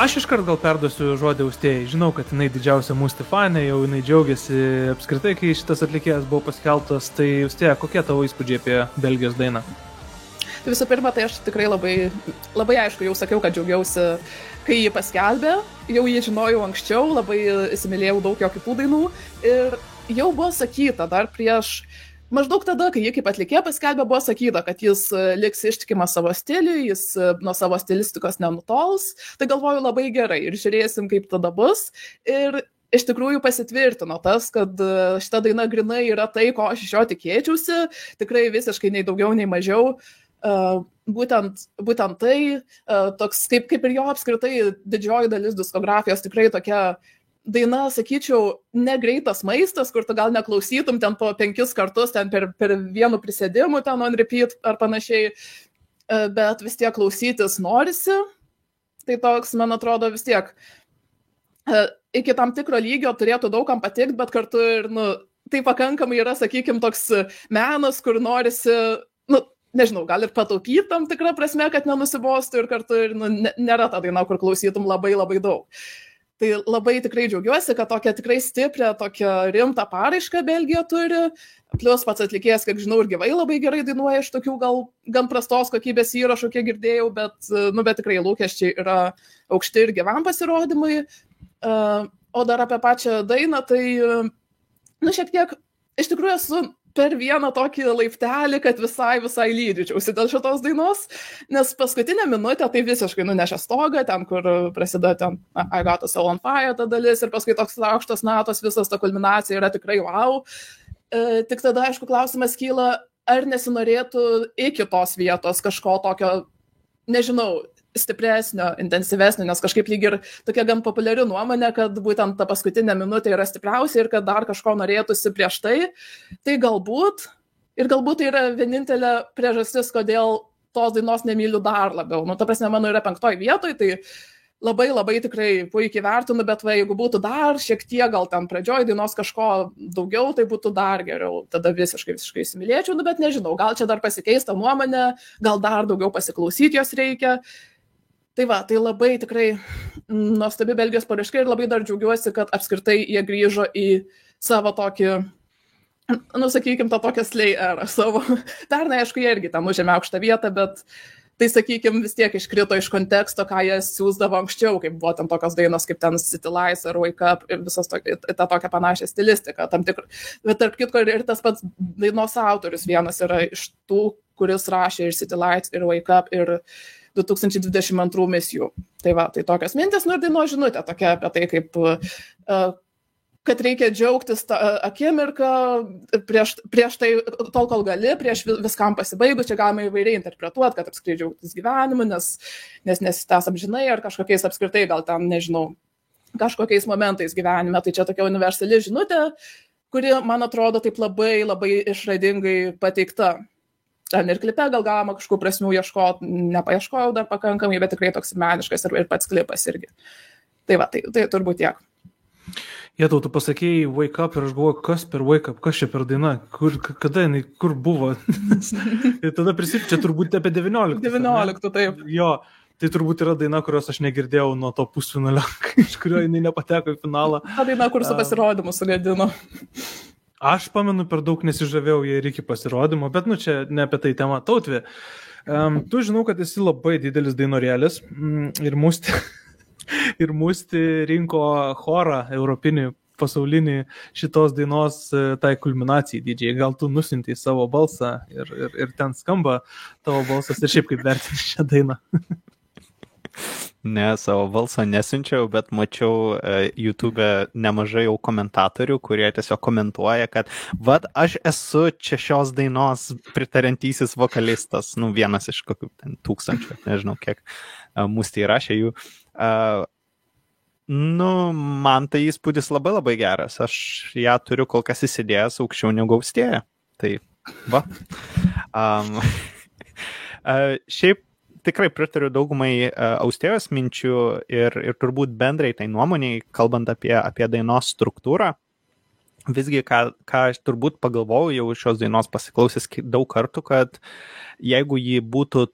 Aš iškart gal perduosiu žodį Austėjai. Žinau, kad jinai didžiausia Musti fanė, jau jinai džiaugiasi apskritai, kai šitas atlikėjas buvo paskelbtas. Tai Austėja, kokie tavo įspūdžiai apie Belgijos dainą? Tai visų pirma, tai aš tikrai labai aišku jau sakiau, kad džiaugiausi, kai jį paskelbė. Jau jį žinojau anksčiau, labai įsimylėjau daug jo kitų dainų. Ir jau buvo sakyta dar prieš... Maždaug tada, kai jį kaip atlikėja paskelbė, buvo sakyta, kad jis liks ištikimas savo stiliui, jis nuo savo stilistikos nenutols. Tai galvoju labai gerai ir žiūrėsim, kaip tada bus. Ir iš tikrųjų pasitvirtino tas, kad šita daina grinai yra tai, ko aš iš jo tikėčiausi. Tikrai visiškai nei daugiau, nei mažiau. Būtent tai, toks kaip ir jo apskritai didžioji dalis diskografijos tikrai tokia daina, sakyčiau, negreitas maistas, kur tu gal neklausytum ten po 5 kartus, ten per vienu prisėdimu, ten on repeat ar panašiai, bet vis tiek klausytis norisi. Tai toks, man atrodo, vis tiek iki tam tikro lygio turėtų daugam patikti, bet kartu ir, tai pakankamai yra, sakykim, toks menas, kur norisi, nežinau, gal ir pataupyti tam tikrą prasme, kad nenusibostų ir kartu ir nėra ta daina, kur klausytum labai labai daug. Tai labai tikrai džiaugiuosi, kad tokią tikrai stiprią, tokią rimtą paraišką Belgija turi. Plius pats atlikėjas, kiek žinau, ir gyvai labai gerai dainuoja iš tokių gal gan prastos kokybės įrašų, kiek girdėjau, bet tikrai lūkesčiai yra aukšti ir gyvam pasirodymui. O dar apie pačią dainą, tai, šiek tiek, iš tikrųjų esu per vieną tokį laiptelį, kad visai lydyčiausi dėl šitos dainos, nes paskutinę minutę tai visiškai nunešė stogą, ten, kur prasideda ten I Got a Soul on Fire ta dalis, ir paskui toks aukštos natos, visas ta kulminacija yra tikrai wow. Tik tada, aišku, klausimas kyla, ar nesinorėtų iki tos vietos kažko tokio, nežinau, stipresnio, intensyvesnio, nes kažkaip lyg ir tokia gan populiari nuomonė, kad būtent ta paskutinė minutė yra stipriausia ir kad dar kažko norėtųsi prieš tai. Tai galbūt tai yra vienintelė priežastis, kodėl tos dainos nemyliu dar labiau. Ta prasme, mano yra 5 vietoj, tai labai tikrai puikiai vertinu, bet jeigu būtų dar šiek tiek, gal ten pradžioj dainos kažko daugiau, tai būtų dar geriau. Tada visiškai įsimylėčiau, bet nežinau, gal čia dar pasikeista nuomonė, gal dar daugiau pasiklausyti jos reikia. Tai tai labai tikrai nuostabi Belgijos paraiška ir labai dar džiaugiuosi, kad apskritai jie grįžo į savo tokį, sakykim, tą tokią slay erą savo. Pernai, aišku, jie irgi ten užėmė aukštą vietą, bet tai, sakykim, vis tiek iškrito iš konteksto, ką jie siūsdavo anksčiau, kaip buvo ten tokios dainos, kaip ten City Lights ar Wake Up ir visas tą tokią panašią stilistiką. Bet tarp kitko ir tas pats dainos autorius vienas yra iš tų, kuris rašė ir City Lights, ir Wake Up, ir 2022 misijų. Tai tokios mintis, ir dainos žinutė tokia apie tai, kaip, kad reikia džiaugtis tą akimirką prieš tai, tol kol gali, prieš viskam pasibaigus, čia galima įvairiai interpretuoti, kad apskritai džiaugtis gyvenimu, nes nesitęs amžinai ar kažkokiais apskritai, gal ten, nežinau, kažkokiais momentais gyvenime. Tai čia tokia universali žinutė, kuri, man atrodo, taip labai išradingai pateikta. ten ir klipe gal galima kažkokių prasmių ieškoti, nepaieškojau dar pakankamai, bet tikrai toks meniškas ir pats klipas irgi. Tai va, tai turbūt tiek. Tau, tu pasakėjai Wake Up ir aš galvoju, kas per Wake Up, kas čia per daina, kada jinai, kur buvo. Ir tada prisimenu, čia turbūt apie 19. 19, taip. Jo, tai turbūt yra daina, kurios aš negirdėjau nuo to pusfinalio, iš kurio jinai nepateko į finalą. Ta daina, kur su pasirodymu sugadino. Aš pamenu, per daug nesižavėjau jie ir iki pasirodymo, bet čia ne apie tai tema. Tautvė, tu žinau, kad esi labai didelis dainorėlis ir Musti rinko chorą europinį, pasaulinį šitos dainos tai kulminacijai didžiai. Gal tu nusintai savo balsą ir ten skamba tavo balsas ir šiaip kaip vertini šią dainą. Ne, savo balsą nesinčiau, bet mačiau YouTube nemažai jau komentatorių, kurie tiesiog komentuoja, kad aš esu čia šios dainos pritariantysis vokalistas, vienas iš kokių ten 1000, nežinau kiek Musti įrašė jų. Man tai įspūdis labai labai geras, aš ją turiu kol kas įsidėjęs aukščiau negu Austėja. Tai šiaip tikrai pritariu daugumai Austėjos minčių ir turbūt bendrai tai nuomoniai, kalbant apie dainos struktūrą. Visgi, ką aš turbūt pagalvojau jau šios dainos pasiklausęs daug kartų, kad jeigu ji būtų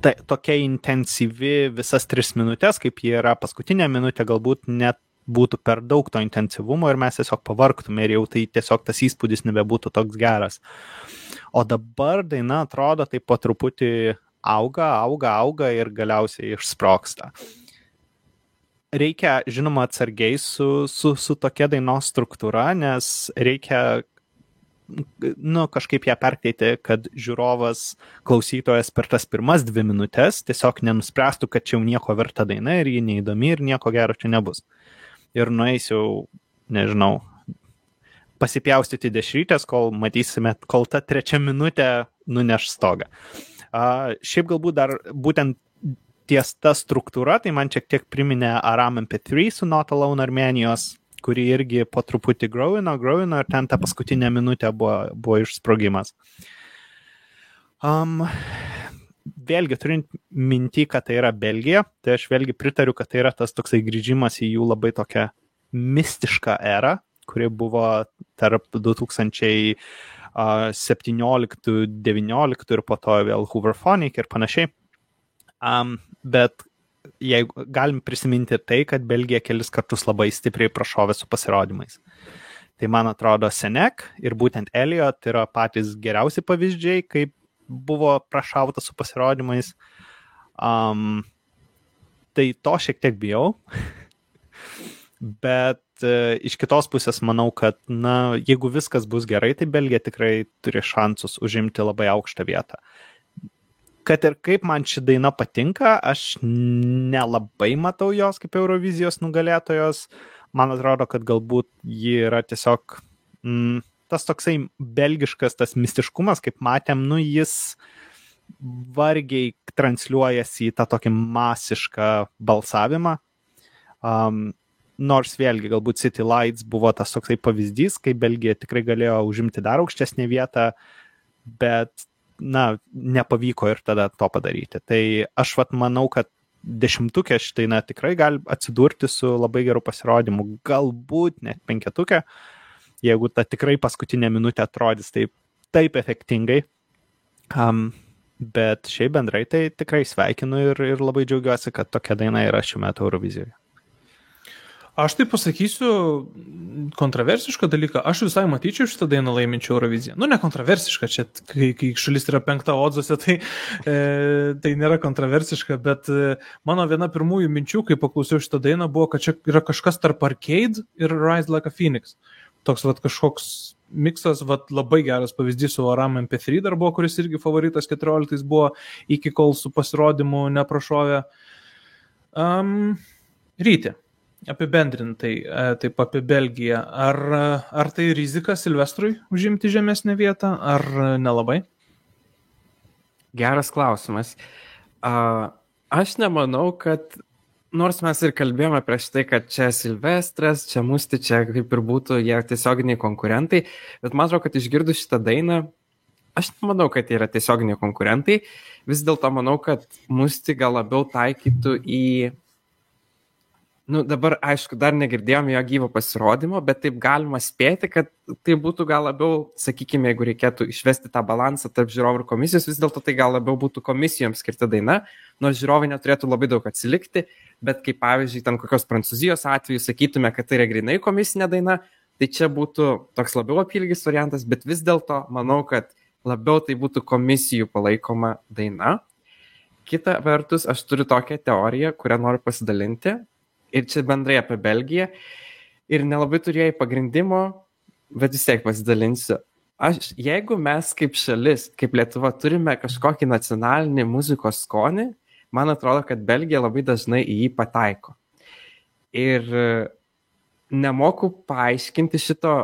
tokia intensyvi visas 3 minutės, kaip ji yra paskutinė minutė, galbūt net būtų per daug to intensyvumo ir mes tiesiog pavargtume ir jau tai tiesiog tas įspūdis nebebūtų toks geras. O dabar daina atrodo taip po truputį auga ir galiausiai išsprogsta. Reikia, žinoma, atsargiai su tokia dainos struktūra, nes reikia kažkaip ją perteikti, kad žiūrovas, klausytojas per tas pirmas 2 minutės tiesiog nenuspręstų, kad čia jau nieko verta daina ir ji neįdomi ir nieko gero čia nebus. Ir nueis jau, nežinau, pasipjaustyti dešrytės, kol matysime, kol ta 3 minutė nuneš stogą. Šiaip galbūt dar būtent ties ta struktūra, tai man šiek tiek priminė Aram MP3 su Not Alone Armenijos, kuri irgi po truputį growino ir ten ta paskutinė minutė buvo išsprogimas. Vėlgi, turint mintį, kad tai yra Belgija, tai aš vėlgi pritariu, kad tai yra tas toksai grįžimas į jų labai tokią mistišką erą, kuri buvo tarp 2017-2019 ir po to vėl Hooverphonic ir panašiai. Bet jeigu galim prisiminti tai, kad Belgija kelis kartus labai stipriai prašovė su pasirodymais. Tai man atrodo Senek ir būtent Elliot yra patys geriausi pavyzdžiai, kaip buvo prašauta su pasirodymais. Tai to šiek tiek bijau. Bet iš kitos pusės manau, kad jeigu viskas bus gerai, tai Belgija tikrai turi šansus užimti labai aukštą vietą. Kad ir kaip man ši daina patinka, aš nelabai matau jos kaip Eurovizijos nugalėtojos. Man atrodo, kad galbūt ji yra tiesiog tas toksai belgiškas, tas mistiškumas, kaip matėm, jis vargiai transliuojasi į tą tokį masišką balsavimą. Nors vėlgi, galbūt City Lights buvo tas toksai pavyzdys, kai Belgija tikrai galėjo užimti dar aukštesnę vietą, bet nepavyko ir tada to padaryti. Tai aš manau, kad 10-ukė štai tikrai gali atsidurti su labai geru pasirodymu, galbūt net 5-ukė, jeigu ta tikrai paskutinė minutė atrodys taip efektingai. Bet šiaip bendrai tai tikrai sveikinu ir labai džiaugiuosi, kad tokia daina yra šiuo metu Eurovizijoje. Aš tai pasakysiu kontroversišką dalyką. Aš visai matyčiau šitą dainą laiminčią Euroviziją. Ne kontroversiška, čia kai šalis yra 5 odzuose, tai nėra kontroversiška, bet mano viena pirmųjų minčių, kai paklausiau šitą dainą, buvo, kad čia yra kažkas tarp Arcade ir Rise Like a Phoenix. Toks kažkoks miksas, labai geras pavyzdys su Aram MP3 dar buvo, kuris irgi favoritas 14 buvo, iki kol su pasirodymu neprašovė. Rytė. Apibendrintai, taip apie Belgiją. Ar tai rizika Silvestrui užimti žemesnę vietą, ar nelabai? Geras klausimas. Aš nemanau, kad nors mes ir kalbėjome prieš tai, kad čia Silvestras, čia Musti, čia kaip ir būtų jie tiesioginiai konkurentai, bet man atrodo, kad išgirdus šitą dainą, aš manau, kad tai yra tiesioginiai konkurentai. Vis dėlto manau, kad Musti gal labiau taikytų į... Dabar, aišku, dar negirdėjome jo gyvo pasirodymo, bet taip galima spėti, kad tai būtų gal labiau, sakykime, jeigu reikėtų išvesti tą balansą tarp žiūrovų ir komisijos, vis dėlto tai gal labiau būtų komisijoms skirta daina, nors žiūrovai neturėtų labai daug atsilikti, bet kaip pavyzdžiui, ten kokios Prancūzijos atveju sakytume, kad tai yra grinai komisinė daina, tai čia būtų toks labiau apylgis variantas, bet vis dėlto manau, kad labiau tai būtų komisijų palaikoma daina. Kita vertus, aš turiu tokią teoriją, kurią noriu pasidalinti. Ir čia bendrai apie Belgiją. Ir nelabai turėjai pagrindimo, bet vis tiek pasidalinsiu. Jeigu mes kaip šalis, kaip Lietuva, turime kažkokį nacionalinį muzikos skonį, man atrodo, kad Belgija labai dažnai į jį pataiko. Ir nemoku paaiškinti šito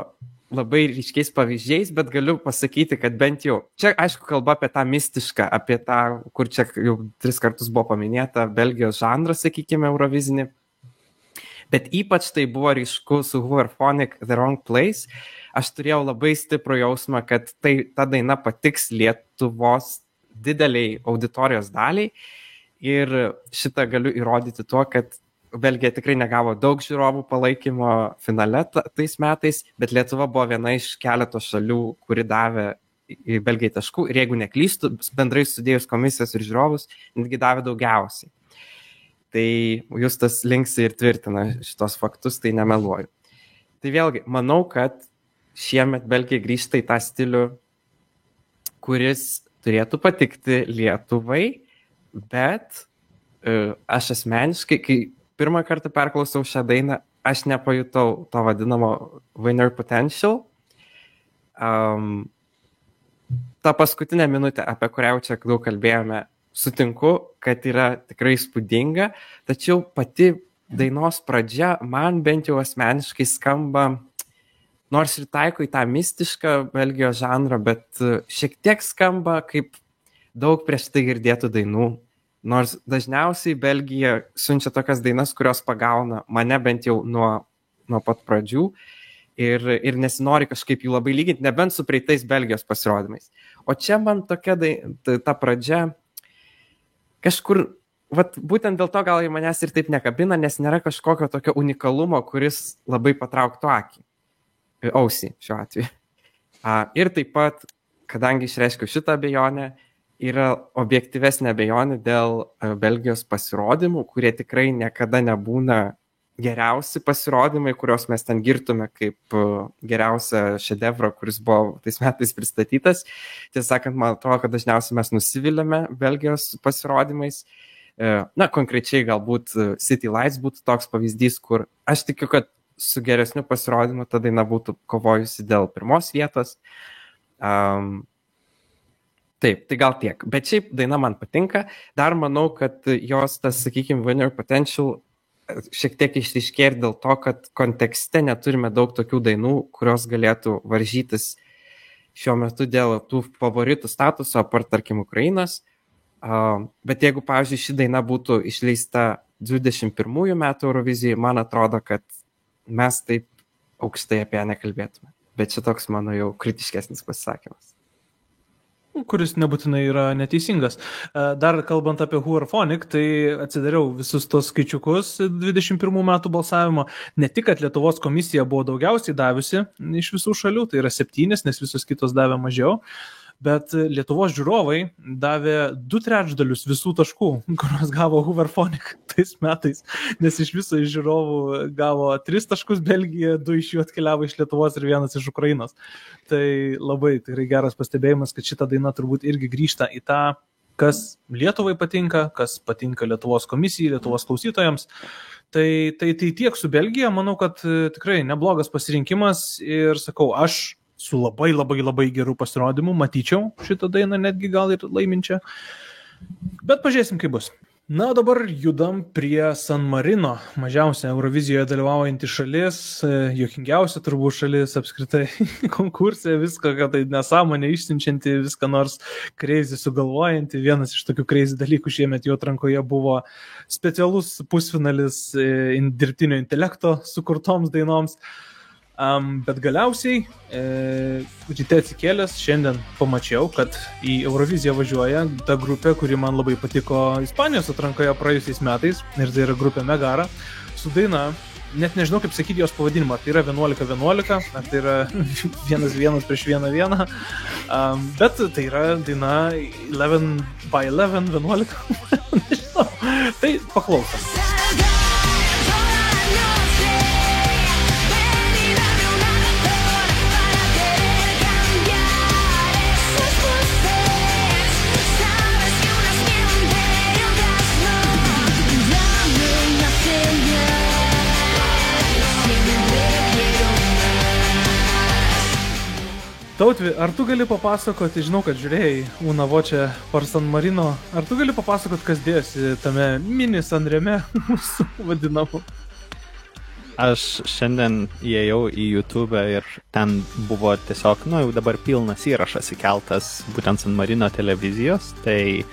labai ryškiais pavyzdžiais, bet galiu pasakyti, kad bent jau, čia aišku kalba apie tą mistišką, apie tą, kur čia jau 3 kartus buvo paminėta, Belgijos žanrą, sakykime, eurovizinį. Bet ypač tai buvo ryšku su Hooverphonic The Wrong Place. Aš turėjau labai stiprų jausmą, kad ta daina patiks Lietuvos dideliai auditorijos daliai. Ir šitą galiu įrodyti tuo, kad Belgija tikrai negavo daug žiūrovų palaikymo finale tais metais, bet Lietuva buvo viena iš keleto šalių, kuri davė Belgijai taškų. Ir jeigu neklystu, bendrai sudėjus komisijos ir žiūrovus, netgi davė daugiausiai. Tai Justas linksi ir tvirtina šitos faktus, tai nemeluoju. Tai vėlgi, manau, kad šiemet Belgija grįžta į tą stilių, kuris turėtų patikti Lietuvai, bet aš asmeniškai, kai pirmą kartą perklausiau šią dainą, aš nepajutau to vadinamo winner potential. Ta paskutinė minutė, apie kurią jau čia daug kalbėjome, sutinku, kad yra tikrai įspūdinga, tačiau pati dainos pradžia man bent jau asmeniškai skamba, nors ir taiko į tą mistišką Belgijos žanrą, bet šiek tiek skamba kaip daug prieš tai girdėtų dainų. Nors dažniausiai Belgija siunčia tokias dainas, kurios pagauna mane bent jau nuo pat pradžių ir nesinori kažkaip jų labai lyginti, nebent su praeitais Belgijos pasirodymais. O čia man tokia ta pradžia kažkur, būtent dėl to gal į manęs ir taip nekabina, nes nėra kažkokio tokio unikalumo, kuris labai patrauktų ausį šiuo atveju. Ir taip pat, kadangi išreiškiau šitą abejonę, yra objektyvesnė abejonė dėl Belgijos pasirodymų, kurie tikrai niekada nebūna geriausi pasirodymai, kuriuos mes ten girtume kaip geriausią šedevrą, kuris buvo tais metais pristatytas. Tiesą sakant, man atrodo, kad dažniausiai mes nusiviliame Belgijos pasirodymais. Konkrečiai galbūt City Lights būtų toks pavyzdys, kur aš tikiu, kad su geresniu pasirodymu ta daina būtų kovojusi dėl 1 vietos. Taip, tai gal tiek. Bet šiaip daina man patinka. Dar manau, kad jos tas, sakykime, winner potential šiek tiek išryškėja ir dėl to, kad kontekste neturime daug tokių dainų, kurios galėtų varžytis šiuo metu dėl tų favoritų statuso, apart, tarkim, Ukrainos. Bet jeigu, pavyzdžiui, ši daina būtų išleista 21 metų Eurovizijai, man atrodo, kad mes taip aukštai apie ją nekalbėtume. Bet čia toks mano jau kritiškesnis pasisakymas. Kuris nebūtinai yra neteisingas. Dar kalbant apie Hooverphonic, tai atsidariau visus tos skaičiukus 21 metų balsavimo. Ne tik, kad Lietuvos komisija buvo daugiausiai davusi iš visų šalių, tai yra 7, nes visos kitos davė mažiau, bet Lietuvos žiūrovai davė 2/3 visų taškų, kuriuos gavo Hooverphonic tais metais, nes iš viso iš žiūrovų gavo 3 taškus Belgija, 2 iš jų atkeliavo iš Lietuvos ir 1 iš Ukrainos. Tai labai tikrai geras pastebėjimas, kad šita daina turbūt irgi grįžta į tą, kas Lietuvai patinka, kas patinka Lietuvos komisijai, Lietuvos klausytojams. Tai tiek su Belgija, manau, kad tikrai neblogas pasirinkimas ir sakau, aš su labai geru pasirodymu matyčiau šitą dainą, netgi gal ir laiminčią. Bet pažiūrėsim, kaip bus. Na, dabar judam prie San Marino, mažiausia Eurovizijoje dalyvaujanti šalis, juokingiausia turbūt šalis apskritai konkurse, viską, kad tai nesąmonė išsiunčianti, viską nors crazy sugalvojanti. Vienas iš tokių crazy dalykų šiemet jo atrankoje buvo specialus pusfinalis dirbtinio intelekto sukurtoms dainoms. Bet galiausiai ryte atsikėlęs šiandien pamačiau, kad į Euroviziją važiuoja ta grupė, kuri man labai patiko Ispanijos atrankoje praėjusiais metais, ir tai yra grupė Megara, su daina, net nežinau kaip sakyti jos pavadinimą, tai yra 11-11, ar tai yra 1-1 prieš 1-1, bet tai yra daina 11x11, 11, nežinau, tai paklausom. Tautvi, ar tu gali papasakoti, žinau, kad žiūrėjai Una Voce per San Marino, ar tu gali papasakoti, kas dėjosi tame mini Sanreme mūsų vadinamu? Aš šiandien įėjau į YouTube ir ten buvo tiesiog, jau dabar pilnas įrašas įkeltas būtent San Marino televizijos, tai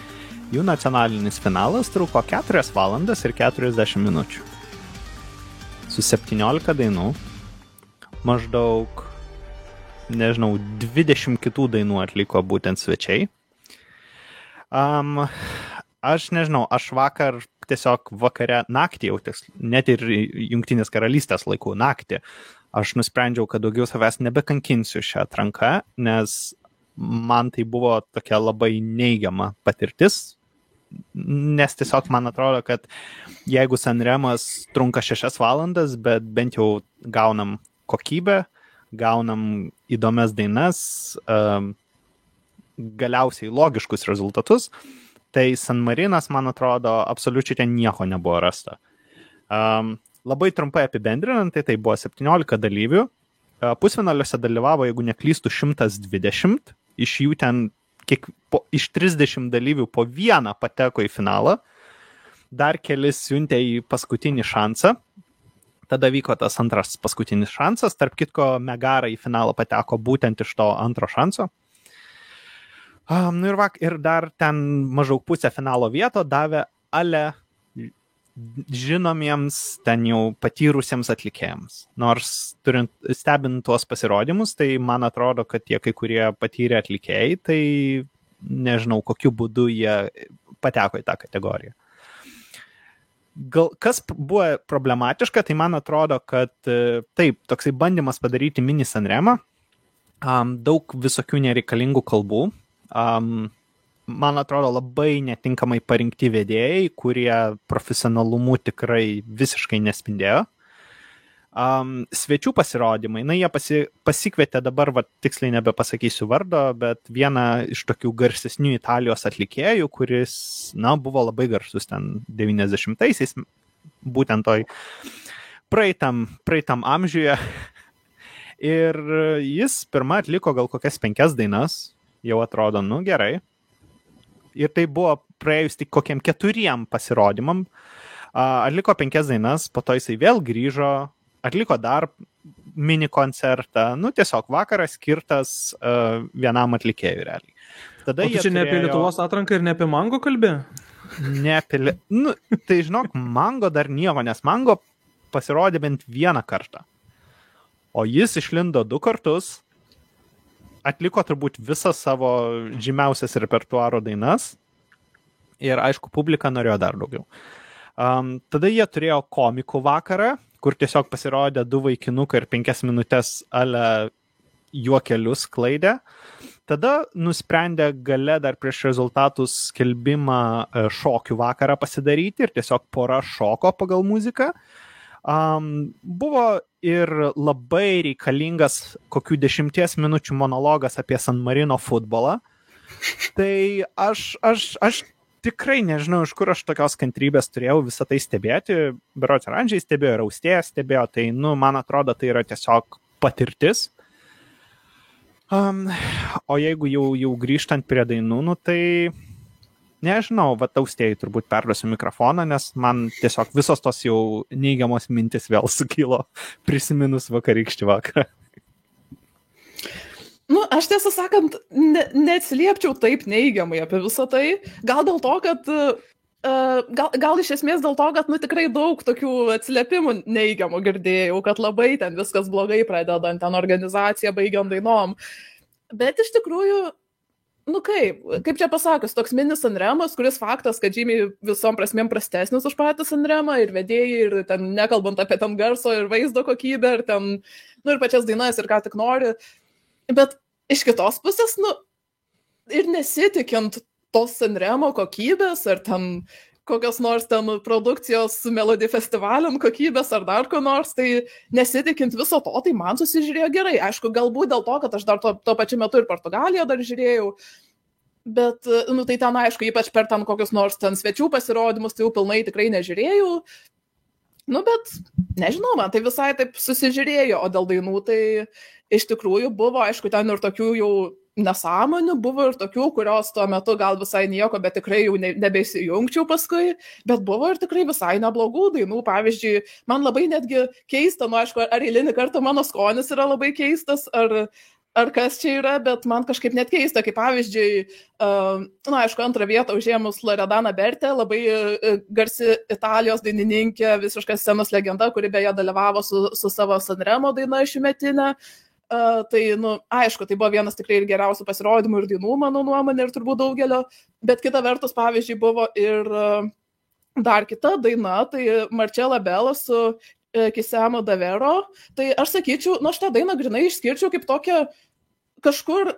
jų nacionalinis finalas truko 4 valandas ir 40 minučių. Su 17 dainų, maždaug 20 kitų dainų atliko būtent svečiai. Aš nežinau, aš vakar tiesiog vakare naktį jau, net ir Jungtinės karalystės laikų naktį, aš nusprendžiau, kad daugiau savęs nebekankinsiu šią atranką, nes man tai buvo tokia labai neigiama patirtis, nes tiesiog man atrodo, kad jeigu Sanremas trunka 6 valandas, bet bent jau gaunam kokybę, gaunam įdomias dainas, galiausiai logiškus rezultatus, tai San Marinas, man atrodo, absoliučiai ten nieko nebuvo rasta. Labai trumpai apibendrinant, tai buvo 17 dalyvių, pusfinaliuose dalyvavo, jeigu neklystu, 120, iš jų ten iš 30 dalyvių po vieną pateko į finalą, dar kelis siuntė į paskutinį šansą. Tada vyko tas antras paskutinis šansas, tarp kitko Megara į finalą pateko būtent iš to antro šanso. Ir dar ten maždaug pusę finalo vieto davė ale žinomiems, ten jau patyrusiems atlikėjams. Nors stebint tuos pasirodymus, tai man atrodo, kad tie kai kurie patyrę atlikėjai, tai nežinau, kokiu būdu jie pateko į tą kategoriją. Kas buvo problematiška, tai man atrodo, kad taip, toksai bandymas padaryti mini Sanremą, daug visokių nereikalingų kalbų, man atrodo labai netinkamai parinkti vedėjai, kurie profesionalumu tikrai visiškai nespindėjo. Svečių pasirodymai, jie pasikvietė dabar, tiksliai nebepasakysiu vardo, bet vieną iš tokių garsesnių Italijos atlikėjų, kuris, buvo labai garsus ten 90-aisiais, būtent toj praeitam amžiuje. Ir jis pirmą atliko gal kokias 5 dainas, jau atrodo, gerai. Ir tai buvo praėjus tik kokiem 4 pasirodymam. Atliko 5 dainas, po to jisai vėl grįžo, atliko dar mini koncertą, tiesiog vakaras skirtas vienam atlikėjui realiai. Tada o tu čia ne apie Lietuvos atranką ir ne apie Mango kalbė? Ne apie... tai žinok, Mango dar nieko, nes Mango pasirodė bent 1 kartą. O jis išlindo 2 kartus, atliko turbūt visą savo žymiausias repertuaro dainas ir, aišku, publika norėjo dar daugiau. Tada jie turėjo komikų vakarą, kur tiesiog pasirodė 2 vaikinukai ir 5 minutės ale juokelius sklaidė. Tada nusprendė gale dar prieš rezultatų skelbimą šokių vakarą pasidaryti ir tiesiog pora šoko pagal muziką. Buvo ir labai reikalingas kokių 10 minučių monologas apie San Marino futbolą. Tai aš tikrai nežinau, iš kur aš tokios kantrybės turėjau visą tai stebėti. Berods Randžiai stebėjo ir Austėja stebėjo, tai, man atrodo, tai yra tiesiog patirtis. O jeigu jau grįžtant prie dainų, tai nežinau, Austėjai turbūt perduosiu mikrofoną, nes man tiesiog visos tos jau neigiamos mintis vėl sukilo prisiminus vakarykštį vakarą. Aš tiesą sakant, neatsiliepčiau taip neigiamai apie visą tai. Gal dėl to, kad gal iš esmės dėl to, kad tikrai daug tokių atsiliepimų neigiamų girdėjau, kad labai ten viskas blogai pradedant ten organizaciją, baigiant dainom. Bet iš tikrųjų, kaip čia pasakius, toks mini Sanremas, kuris faktas, kad žymiai visom prasmėm prastesnis už patį Sanremą ir vedėjai, ir ten nekalbant apie ten garso ir vaizdo kokybę, ir ten, ir pačias dainas, ir ką tik nori. Bet iš kitos pusės, ir nesitikint tos Sanremo kokybės, ar ten kokios nors ten produkcijos Melody Festivalin kokybės, ar dar ko nors, tai nesitikint viso to, tai man susižiūrėjo gerai. Aišku, galbūt dėl to, kad aš dar tuo pačiu metu ir Portugaliją dar žiūrėjau, bet, tai ten aišku, ypač per ten kokius nors ten svečių pasirodymus, tai jau pilnai tikrai nežiūrėjau. Bet, nežinau, man tai visai taip susižiūrėjo, o dėl dainų tai iš tikrųjų buvo, aišku, ten ir tokių jau nesąmonių, buvo ir tokių, kurios tuo metu gal visai nieko, bet tikrai jau nebesijungčiau paskui, bet buvo ir tikrai visai neblogų dainų. Pavyzdžiui, man labai netgi keista, aišku, ar eilinį kartą mano skonis yra labai keistas, ar kas čia yra, bet man kažkaip net keista, kaip pavyzdžiui, aišku, antrą vietą užėmus Loredana Bertė, labai garsi Italijos dainininkė, visiška scenos legenda, kuri beje dalyvavo su savo Sanremo daina šiųmetinė. Tai, aišku, tai buvo vienas tikrai ir geriausių pasirodymų ir dainų, mano nuomonė, ir turbūt daugelio, bet kita vertus, pavyzdžiui, buvo ir dar kita daina, tai Marcella Bella su Kisemo Davero, tai aš sakyčiau, šitą dainą grinai išskirčiau kaip tokią kažkur,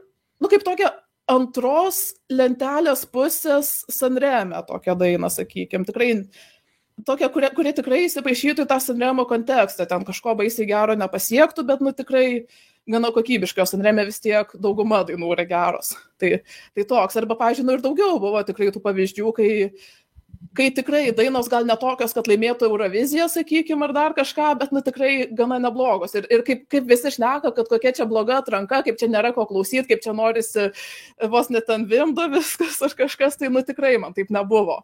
kaip tokią antros lentelės pusės Sanreme tokią dainą, sakykim, tikrai tokia, kuri tikrai įsipaišytų į tą Sanremo kontekstą, ten kažko baisiai gero nepasiektų, bet, tikrai gana kokybiškos, Sanreme vis tiek dauguma dainų yra geros. Tai toks, arba, pavyzdžiui, ir daugiau buvo tikrai tų pavyzdžių, kai tikrai dainos gal netokios, kad laimėtų Euroviziją, sakykime, ar dar kažką, bet, tikrai gana neblogos. Ir kaip visi šneka, kad kokia čia bloga atranka, kaip čia nėra ko klausyti, kaip čia norisi vos net ant vimdo viskas ar kažkas, tai, tikrai man taip nebuvo.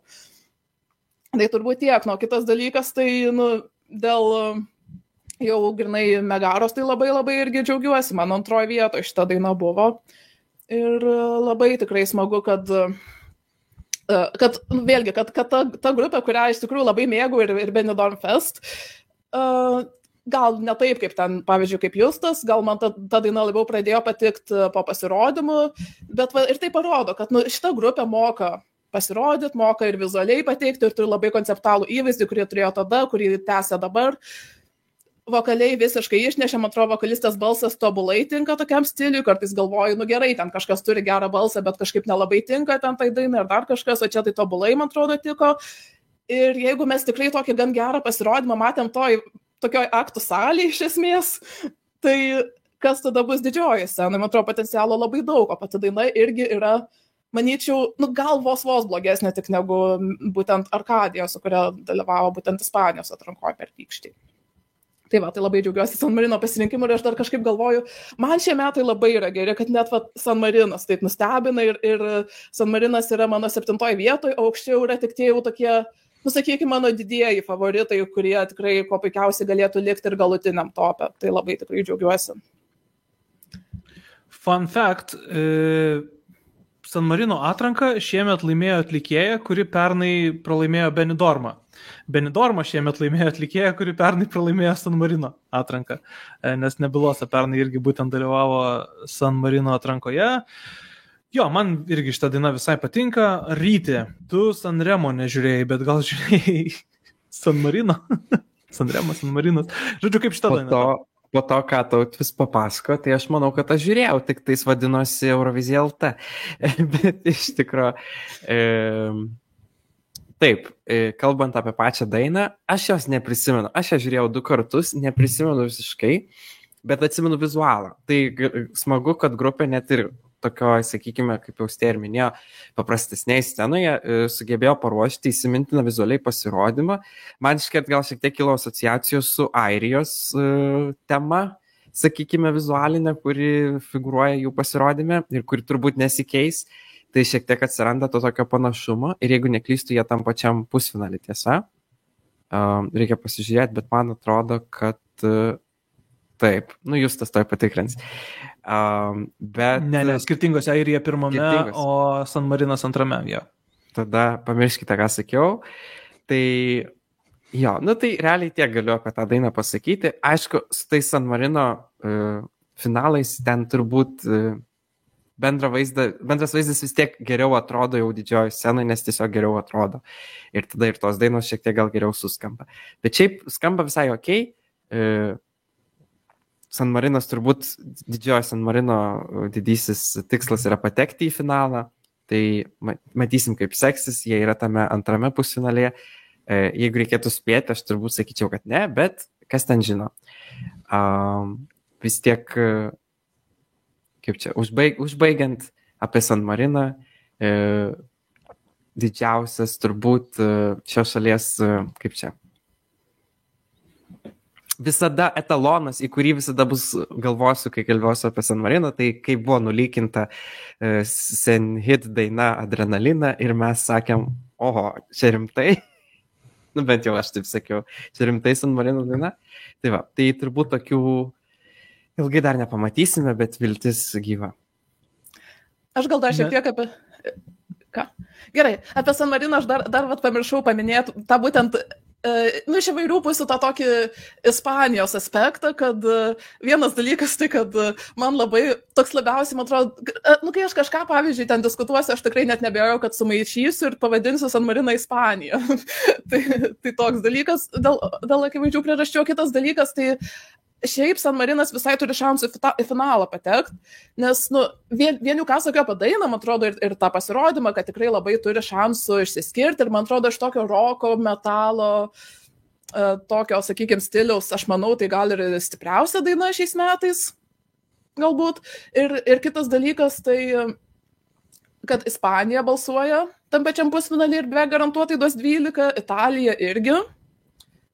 Tai turbūt tiek, kitas dalykas, tai, dėl jau grinai Megaros, tai labai labai irgi džiaugiuosi, man antroje vietoje šita daina buvo. Ir labai tikrai smagu, kad vėlgi, kad ta grupė, kurią iš tikrųjų labai mėgau ir Benidorm Fest, gal ne taip, kaip ten, pavyzdžiui, kaip Justas, gal man ta daina labiau pradėjo patikti po pasirodymų, bet ir tai parodo, kad šita grupė moka pasirodyti, moka ir vizualiai pateikti, ir turi labai konceptualų įvaizdį, kurį turėjo tada, kurį tęsia dabar. Vokaliai visiškai išnešė, man atrodo, vokalistės balsas tobulai tinka tokiam stiliui, kartais galvoju, gerai, ten kažkas turi gerą balsą, bet kažkaip nelabai tinka ten tai dainai ar dar kažkas, o čia tai tobulai, man atrodo, tiko. Ir jeigu mes tikrai tokį gan gerą pasirodymą matėm tokioj aktų salėje iš esmės, tai kas tada bus didžioji scena, man atrodo, potencialo labai daug, o pati daina irgi yra, manyčiau, gal vos blogesnė tik negu būtent Arkadija, su kuria dalyvavo būtent Ispanijos atrankoje per Pykštį. Tai tai labai džiaugiuosi San Marino pasirinkimu ir aš dar kažkaip galvoju, man šie metai labai yra geri, kad net San Marinas taip nustebina ir San Marinas yra mano 7 vietoje, o aukščiau yra tik tie jau tokie, sakykime, mano didieji favoritai, kurie tikrai kuo puikiausiai galėtų likti ir galutiniam topę. Tai labai tikrai džiaugiuosi. Fun fact, San Marino atranką šiemet laimėjo atlikėja, kuri pernai pralaimėjo Benidormą. Benidormą šiemet laimėjo atlikėja, kuri pernai pralaimėjo San Marino atranką, nes Nebulosa pernai irgi būtent dalyvavo San Marino atrankoje. Jo, man irgi šitą dainą visai patinka. Ryti, tu Sanremo nežiūrėjai, bet gal žiūrėjai San Marino? Sanremo, San Marinas. Žodžiu, kaip šitą dainą? Po to, ką Tautvis papasako, tai aš manau, kad aš žiūrėjau, tik tais vadinosi Eurovizija LT. Bet iš tikro, taip, kalbant apie pačią dainą, aš jos neprisimenu. Aš ją žiūrėjau 2 kartus, neprisimenu visiškai, bet atsimenu vizualą. Tai smagu, kad grupė net ir tokio, sakykime, kaip jau Stė ir minėjo, paprastesnėje scenoje sugebėjo paruošti įsimintiną vizualiai pasirodymą. Man iškart gal šiek tiek kilo asociacijos su Airijos tema, sakykime, vizualinė, kuri figūruoja jų pasirodyme ir kuri turbūt nesikeis. Tai šiek tiek atsiranda to tokio panašumo ir jeigu neklystu, jie tam pačiam pusfinalį, tiesa. Reikia pasižiūrėti, bet man atrodo, kad taip, Justas toj patikrins. Bet... Ne, skirtingose, Airija pirmame, o San Marinas antrame, jo. tada pamirškite, ką sakiau. Tai jo, nu tai realiai tiek galiu apie tą dainą pasakyti. Aišku, su tais San Marino finalais ten turbūt bendras vaizdas vis tiek geriau atrodo jau didžioji scenoje, nes tiesiog geriau atrodo. Ir tada ir tos dainos šiek tiek gal geriau suskamba. Bet šiaip skamba visai okei. San Marinas turbūt didžioji San Marino didysis tikslas yra patekti į finalą. Tai matysim, kaip seksis, jie yra tame antrame pusfinalėje. Jeigu reikėtų spėti, aš turbūt sakyčiau, kad ne, bet kas ten žino. Vis tiek, kaip čia, užbaigiant apie San Mariną, didžiausias turbūt šios šalies, kaip čia, visada etalonas, į kurį visada bus galvosiu, kai kalbėsiu apie San Mariną, tai kaip buvo nulykinta Senhit daina Adrenalina ir mes sakėm, oho, čia rimtai, nu bent jau aš taip sakiau, čia rimtai San Marino daina, tai va, tai turbūt tokių ilgai dar nepamatysime, bet viltis gyva. Aš gal dar šiek tiek apie... Ką? Gerai, apie San Mariną aš dar pamiršau paminėti tą būtent, iš įvairių pusių tą tokį Ispanijos aspektą, kad vienas dalykas tai, kad man labai, toks labiausiai, man atrodo, kai aš kažką, pavyzdžiui, ten diskutuosiu, aš tikrai net nebejau, kad sumaišysiu ir pavadinsiu San Mariną Ispaniją. tai toks dalykas, dėl akivaizdžių priežasčių, kitas dalykas, tai šiaip San Marinas visai turi šansų į finalą patekti, nes, vien jau ką sakiau apie dainą, man atrodo, ir tą pasirodymą, kad tikrai labai turi šansų išsiskirti, ir man atrodo, iš tokio roko, metalo, tokio, sakykime, stiliaus, aš manau, tai gal ir stipriausia daina šiais metais, galbūt. Ir kitas dalykas, tai, kad Ispanija balsuoja tam pačiam pusfinalį ir beveik garantuotai duos 12, Italija irgi.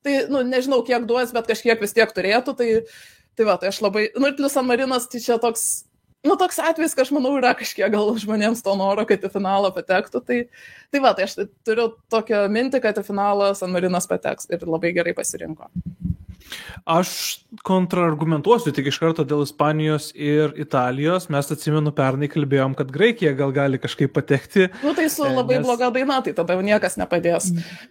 Tai, nežinau, kiek duos, bet kažkiek vis tiek turėtų, tai aš labai, ir plus San Marinas, tai čia toks atvejis, kad aš manau, yra kažkiek gal žmonėms to noro, kad į finalą patektų, tai aš turiu tokią mintį, kad į finalą San Marinas pateks ir labai gerai pasirinko. Aš kontrargumentuosiu tik iš karto dėl Ispanijos ir Italijos. Mes atsimenu, pernai kalbėjom, kad Graikija gal gali kažkaip patekti. Tai su labai bloga daina, tai tada jau niekas nepadės.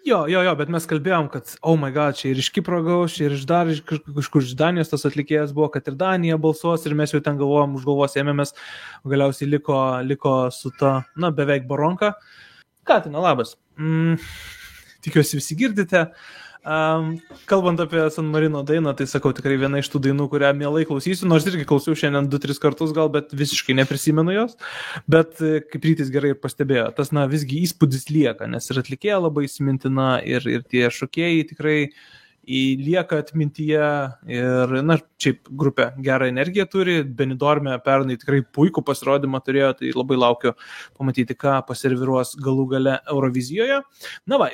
Jo, bet mes kalbėjom, kad, oh my god, čia ir iš Kipro gaus, čia ir iš kažkur iš Danijos tas atlikėjas buvo, kad ir Danija balsuos, ir mes jau ten galvojom, už galvos ėmėmės, galiausiai liko su ta, beveik baronka. Katina, labas. Tikiuosi visi girdite. Kalbant apie San Marino dainą, tai sakau, tikrai viena iš tų dainų, kurią mielai klausysiu, nors irgi klausiau šiandien 2-3 kartus gal, bet visiškai neprisimenu jos, bet kaip Rytis gerai ir pastebėjo, tas visgi įspūdis lieka, nes ir atlikėja labai įsimintina ir tie šokėjai tikrai lieka atmintyje ir, šiaip grupė gerą energiją turi, Benidorme pernai tikrai puikų pasirodymą turėjo, tai labai laukiu pamatyti, ką paserviruos galų gale Eurovizijoje.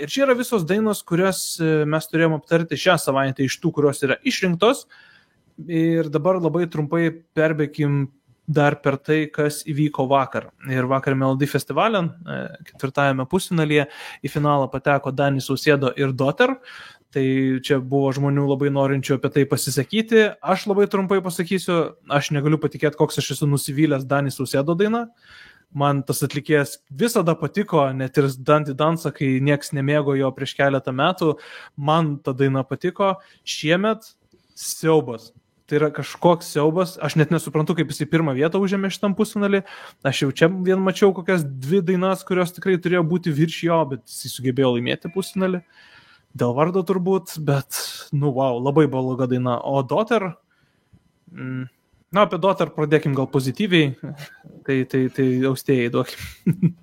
Ir čia yra visos dainos, kurias mes turėjom aptarti šią savaitę iš tų, kurios yra išrinktos, ir dabar labai trumpai perbėkim dar per tai, kas įvyko vakar. Ir vakar Melody Festivalen, 4. pusfinalyje, į finalą pateko Danis Saucedo ir Dotter. Tai čia buvo žmonių labai norinčių apie tai pasisakyti. Aš labai trumpai pasakysiu, aš negaliu patikėti, koks aš esu nusivylęs Danis Saucedo daina. Man tas atlikėjas visada patiko, net ir Danti Dansa, kai nieks nemėgo jo prieš keletą metų. Man ta daina patiko. Šiemet siaubas. Tai yra kažkoks siaubas. Aš net nesuprantu, kaip jisai pirmą vietą užėmė šitam pusfinalį. Aš jau čia vien mačiau kokias 2 dainas, kurios tikrai turėjo būti virš jo, bet jisai sugebėjo laimėti pusfinalį. Dėl vardo turbūt, bet, wow, labai bloga daina. O Dotter, apie Dotter pradėkim gal pozityviai, tai austėjai duokim.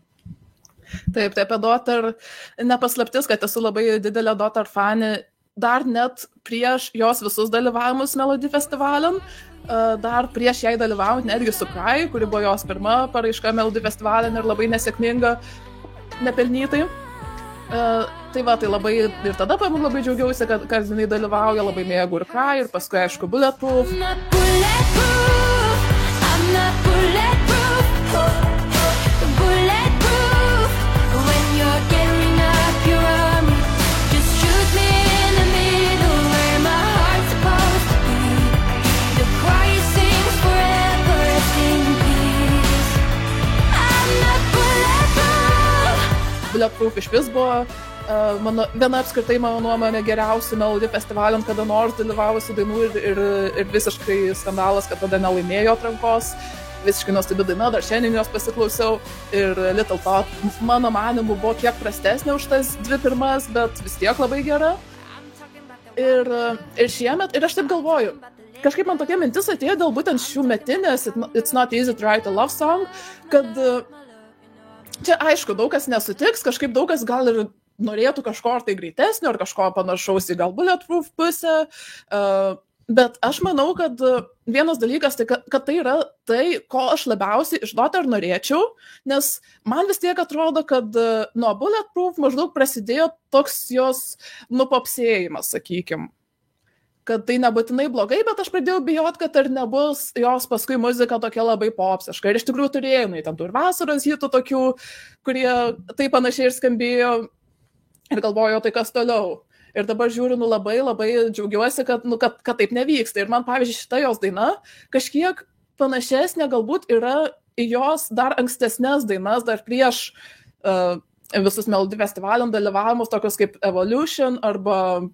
Taip, apie Dotter, nepaslaptis, kad esu labai didelė Dotter fanė, dar net prieš jos visus dalyvavimus Melody Festivalen, dar prieš jai dalyvaujant netgi su Cry, kuri buvo jos pirma paraiška Melody Festivalen ir labai nesėkminga, nepelnytai. Tai labai ir tada labai džiaugiausi, kad jinai dalyvauja, labai mėgau ir Cry, ir paskui, aišku, Bulletproof. Bulletproof iš vis buvo viena apskritai mano nuomonė geriausių Melody festivaliant kada nors dalyvavusių dainų ir visiškai skandalas, kad tada nelaimėjo atrankos. Visiškai nuostabi daina, dar šiandien jos pasiklausiau ir Little Tot, mano manimu, buvo kiek prastesnė už tas 2 pirmas, bet vis tiek labai gera. Ir šiemet, ir aš taip galvoju, kažkaip man tokia mintis atėjo dėl būtent šių metinės It's Not Easy to Write a Love Song, kad čia aišku, daug kas nesutiks, kažkaip daug kas gal ir norėtų kažko ar tai greitesnio, ar kažko panašaus į gal Bulletproof pusę, bet aš manau, kad vienas dalykas, tai, kad tai yra tai, ko aš labiausiai iš Daughter norėčiau, nes man vis tiek atrodo, kad nuo Bulletproof maždaug prasidėjo toks jos nupopsėjimas, sakykim. Kad tai nebūtinai blogai, bet aš pradėjau bijot, kad ar nebus jos paskui muzika tokia labai popsiška. Ir iš tikrųjų turėjau, ten tų ir vasaros hitų tokių, kurie taip panašiai ir skambėjo ir galvoju, tai kas toliau. Ir dabar žiūriu, labai džiaugiuosi, kad taip nevyksta. Ir man, pavyzdžiui, šita jos daina kažkiek panašesnė galbūt yra į jos dar ankstesnės dainas, dar prieš visus Melody festivaliam dalyvavimus, tokios kaip Evolution arba,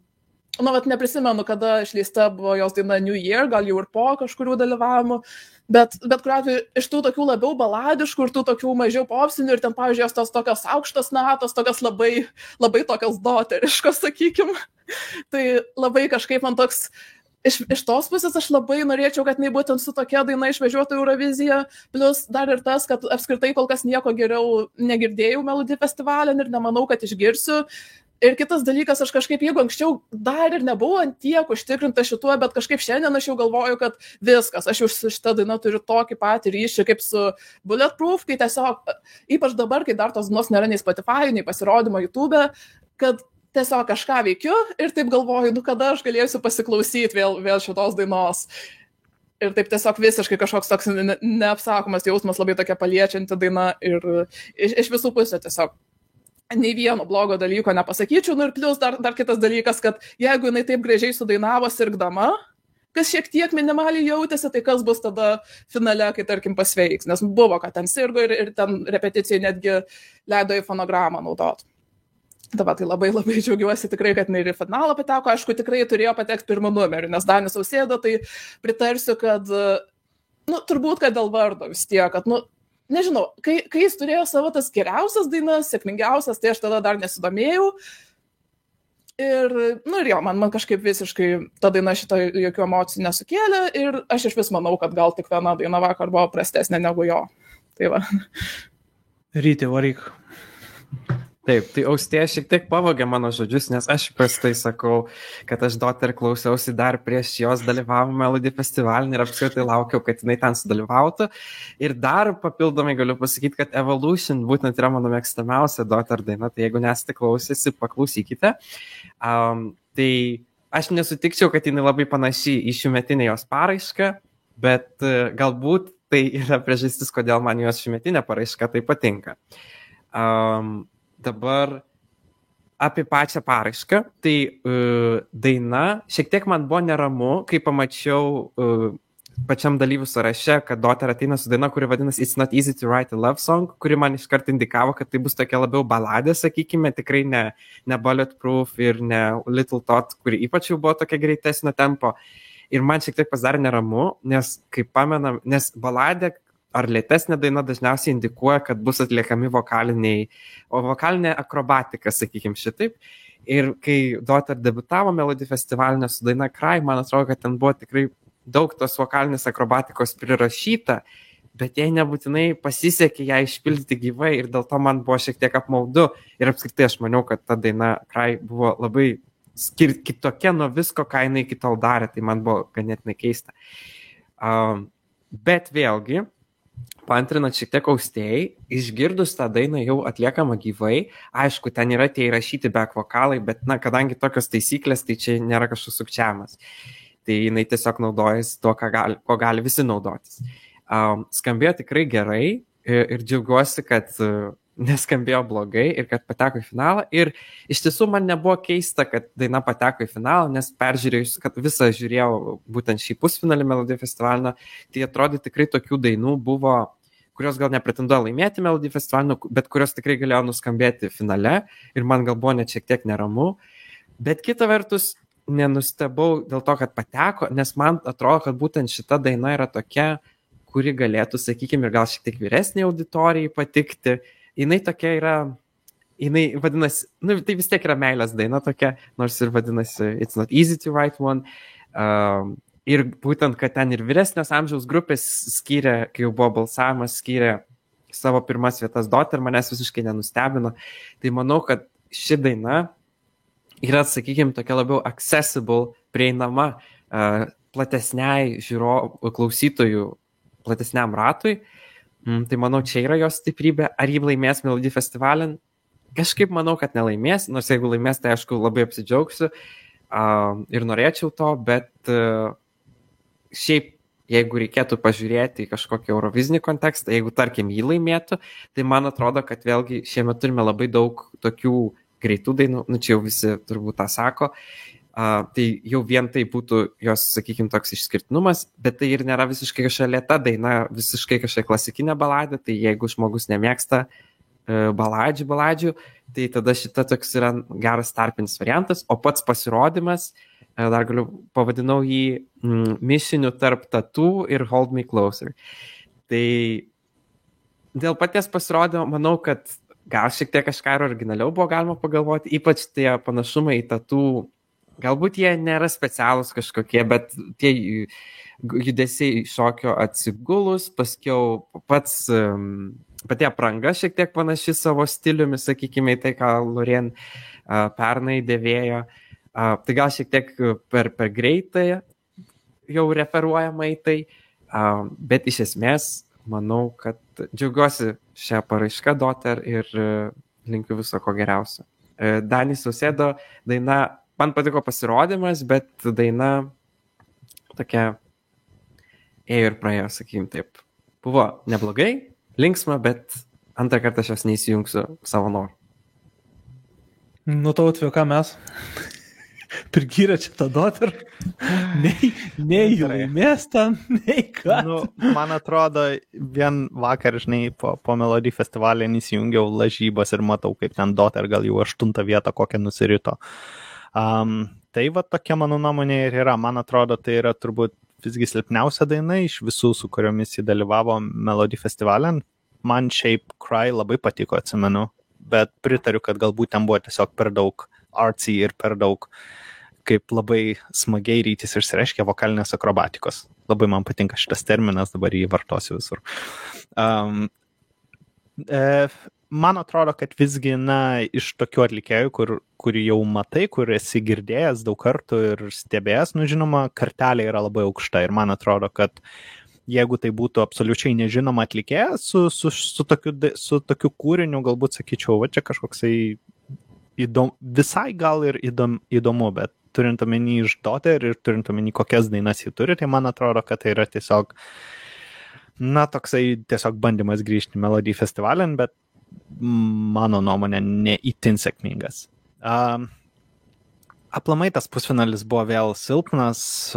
neprisimenu, kada išleista buvo jos daina New Year, gal jau ir po kažkurių dalyvavimų, bet kuriuo atveju iš tų tokių labiau baladiškų ir tų tokių mažiau popsinių ir ten, pavyzdžiui, jos tos tokios aukštos natos, tokios labai tokios doteriškos, sakykim. Tai labai kažkaip man toks, iš tos pusės aš labai norėčiau, kad jinai būtent su tokia daina išvažiuotų Euroviziją, plus dar ir tas, kad apskritai kol kas nieko geriau negirdėjau Melody festivalio ir nemanau, kad išgirsiu. Ir kitas dalykas, aš kažkaip, jeigu anksčiau dar ir nebuvau ant tiek užtikrinta šituo, bet kažkaip šiandien aš jau galvoju, kad viskas, aš jau su šitą dainą turiu tokį patį ryšį kaip su Bulletproof, kai tiesiog, ypač dabar, kai dar tos dainos nėra nei Spotify, nei pasirodymo YouTube, kad tiesiog kažką veikiu ir taip galvoju, kada aš galėsiu pasiklausyti vėl šitos dainos. Ir taip tiesiog visiškai kažkoks toks neapsakomas jausmas, labai tokia paliečianti daina ir iš visų pusių tiesiog. Nei vieno blogo dalyko nepasakyčiau, ir plus dar kitas dalykas, kad jeigu jinai taip gražiai sudainavo sirgdama, kas šiek tiek minimaliai jautėsi, tai kas bus tada finale, kai tarkim pasveiks, nes buvo, kad ten sirgo ir ten repeticijai netgi leido į fonogramą naudot. Tai labai džiaugiuosi tikrai, kad jinai ir į finalą pateko, aišku, tikrai turėjo patekti pirmą numerį, nes Danis Nausėda, tai pritarsiu, kad, turbūt, kad dėl vardo vis tiek, kad, nežinau, kai jis turėjo savo tas geriausias dainas, sėkmingiausias, tai aš tada dar nesidomėjau. Ir jo, man kažkaip visiškai ta daina šito jokių emocijų nesukėlė ir aš iš vis manau, kad gal tik viena daina vakar buvo prastesnė negu jo. Tai va. Ryti, varyk. Taip, tai Austėja šiek tiek pavogė mano žodžius, nes aš prastai sakau, kad aš Daughter klausiausi dar prieš jos dalyvavimą Melody festivalinį ir apskritai laukiau, kad jinai ten sudalyvautų. Ir dar papildomai galiu pasakyti, kad Evolution būtent yra mano mėgstamiausia Daughter daina, tai jeigu nesate klausėsi, paklausykite. Tai aš nesutikčiau, kad jinai labai panaši į šiųmetinę jos paraišką, bet galbūt tai yra priežastis, kodėl man jos šiųmetinė paraiška tai patinka. Dabar apie pačią paraišką, tai daina šiek tiek man buvo neramu, kai pamačiau pačiam dalyvių sąraše, kad Daughter ateina su daina, kuri vadinasi It's Not Easy to Write a Love Song, kuri man iškart indikavo, kad tai bus tokia labiau baladė, sakykime, tikrai ne Bulletproof ir ne Little Tot, kuri ypač jau buvo tokia greitesnio tempo. Ir man šiek tiek pasidarė neramu, nes, kaip pamenam, nes baladė ar lėtesnė daina dažniausiai indikuoja, kad bus atliekami vokalinė akrobatika, sakykim šitaip. Ir kai Daughter debutavo Melody festivalinė su daina Cry, man atrodo, kad ten buvo tikrai daug tos vokalinės akrobatikos prirašyta, bet jai nebūtinai pasisekė ją išpildyti gyvai ir dėl to man buvo šiek tiek apmaudu. Ir apskritai aš maniau, kad ta daina Cry buvo labai kitokia nuo visko, ką jinai iki tol darė, tai man buvo ganėtinai keista. Bet vėlgi, paantrinant šiek tiek Austėjai, išgirdus tą dainą jau atliekamą gyvai, aišku, ten yra tie įrašyti back vokalai, bet, kadangi tokios taisyklės, tai čia nėra kažkoks sukčiavimas. Tai jinai tiesiog naudojasi to, ko gali visi naudotis. Skambėjo tikrai gerai ir džiaugiuosi, kad neskambėjo blogai ir kad pateko į finalą. Ir iš tiesų man nebuvo keista, kad daina pateko į finalą, nes peržiūrėjus, kad visą žiūrėjau būtent šį pusfinalį Melody festivalinio, tai atrodė tikrai tokių dainų buvo, kurios gal nepretenduoja laimėti Melody festivalį, bet kurios tikrai galėjo nuskambėti finale ir man gal buvo net šiek tiek neramu. Bet kita vertus, nenustebau dėl to, kad pateko, nes man atrodo, kad būtent šita daina yra tokia, kuri galėtų, sakykime, ir gal šiek tiek vyresnė auditorijai patikti. Jinai tokia yra, jinai vadinasi, tai vis tiek yra meilės daina tokia, nors ir vadinasi It's Not Easy to Write One. Ir būtent, kad ten ir vyresnės amžiaus grupės skyrė, kai jau buvo balsavimas, skyrė savo pirmas vietas Daughter, manęs visiškai nenustebino. Tai manau, kad ši daina yra, sakykime, tokia labiau accessible, prieinama platesniai klausytojų, platesniam ratui. Tai manau, čia yra jos stiprybė. Ar jį laimės Melody festivalin? Kažkaip manau, kad nelaimės, nors jeigu laimės, tai aišku labai apsidžiaugsiu ir norėčiau to, bet šiaip, jeigu reikėtų pažiūrėti į kažkokį eurovizinį kontekstą, jeigu tarkim jį laimėtų, tai man atrodo, kad vėlgi šiemet turime labai daug tokių greitų dainų, čia jau visi turbūt tą sako, tai jau vien tai būtų jos, sakykime, toks išskirtinumas, bet tai ir nėra visiškai kažkokia lėta daina, visiškai kažkokia klasikinė baladė, tai jeigu žmogus nemėgsta baladžių, tai tada šita toks yra geras tarpinis variantas, o pats pasirodymas, dar galiu pavadinau jį mišiniu tarp Tattoo ir Hold Me Closer. Tai dėl paties pasirodymo manau, kad gal šiek tiek kažką ir originaliau buvo galima pagalvoti, ypač tie panašumai į Tattoo, galbūt jie nėra specialūs kažkokie, bet tie judesiai šokio atsigulus, paskiau pati apranga šiek tiek panaši savo stiliumi, sakykime, tai ką Lorien pernai dėvėjo. Tai gal šiek tiek per greitai jau referuojama į tai, bet iš esmės manau, kad džiaugiuosi šią paraišką Daughter ir linkiu viso ko geriausio. Danis Saucedo daina, man patiko pasirodymas, bet daina tokia ėjo ir praėjo, sakykim taip. Buvo neblogai, linksma, bet antrą kartą aš jos neįsijungsiu savo norų. Nu, tau atveju, ką mes? Prigyrė čia tą Daughter, nei jų laimės ten, nei ką. Nu, man atrodo, vien vakar, žinai, po Melody festivalį įsijungiau lažybas ir matau, kaip ten Daughter gal jau 8 vietą kokią nusirito. Tai va tokia mano nuomonė ir yra. Man atrodo, tai yra turbūt visgi silpniausia daina iš visų, su kuriomis jį dalyvavo Melody festivalin. Man šiaip Cry labai patiko, atsimenu, bet pritariu, kad galbūt ten buvo tiesiog per daug artsy ir per daug, kaip labai smagiai rytis išsireiškia vokalinės akrobatikos. Labai man patinka šitas terminas, dabar jį vartosiu visur. Man atrodo, kad visgi, iš tokių atlikėjų, kur jau matai, kur esi girdėjęs daug kartų ir stebėjęs, žinoma, kartelė yra labai aukšta ir man atrodo, kad jeigu tai būtų absoliučiai nežinoma atlikėjas su tokiu kūriniu, galbūt sakyčiau, va čia kažkoksai visai gal ir įdomu, bet turint omeny iš Daughter ir turint omeny kokias dainas jį turi, tai man atrodo, kad tai yra tiesiog, toksai tiesiog bandymas grįžti į Melody festivalin, bet mano nuomonė neįtin sėkmingas. Aplamai tas pusfinalis buvo vėl silpnas,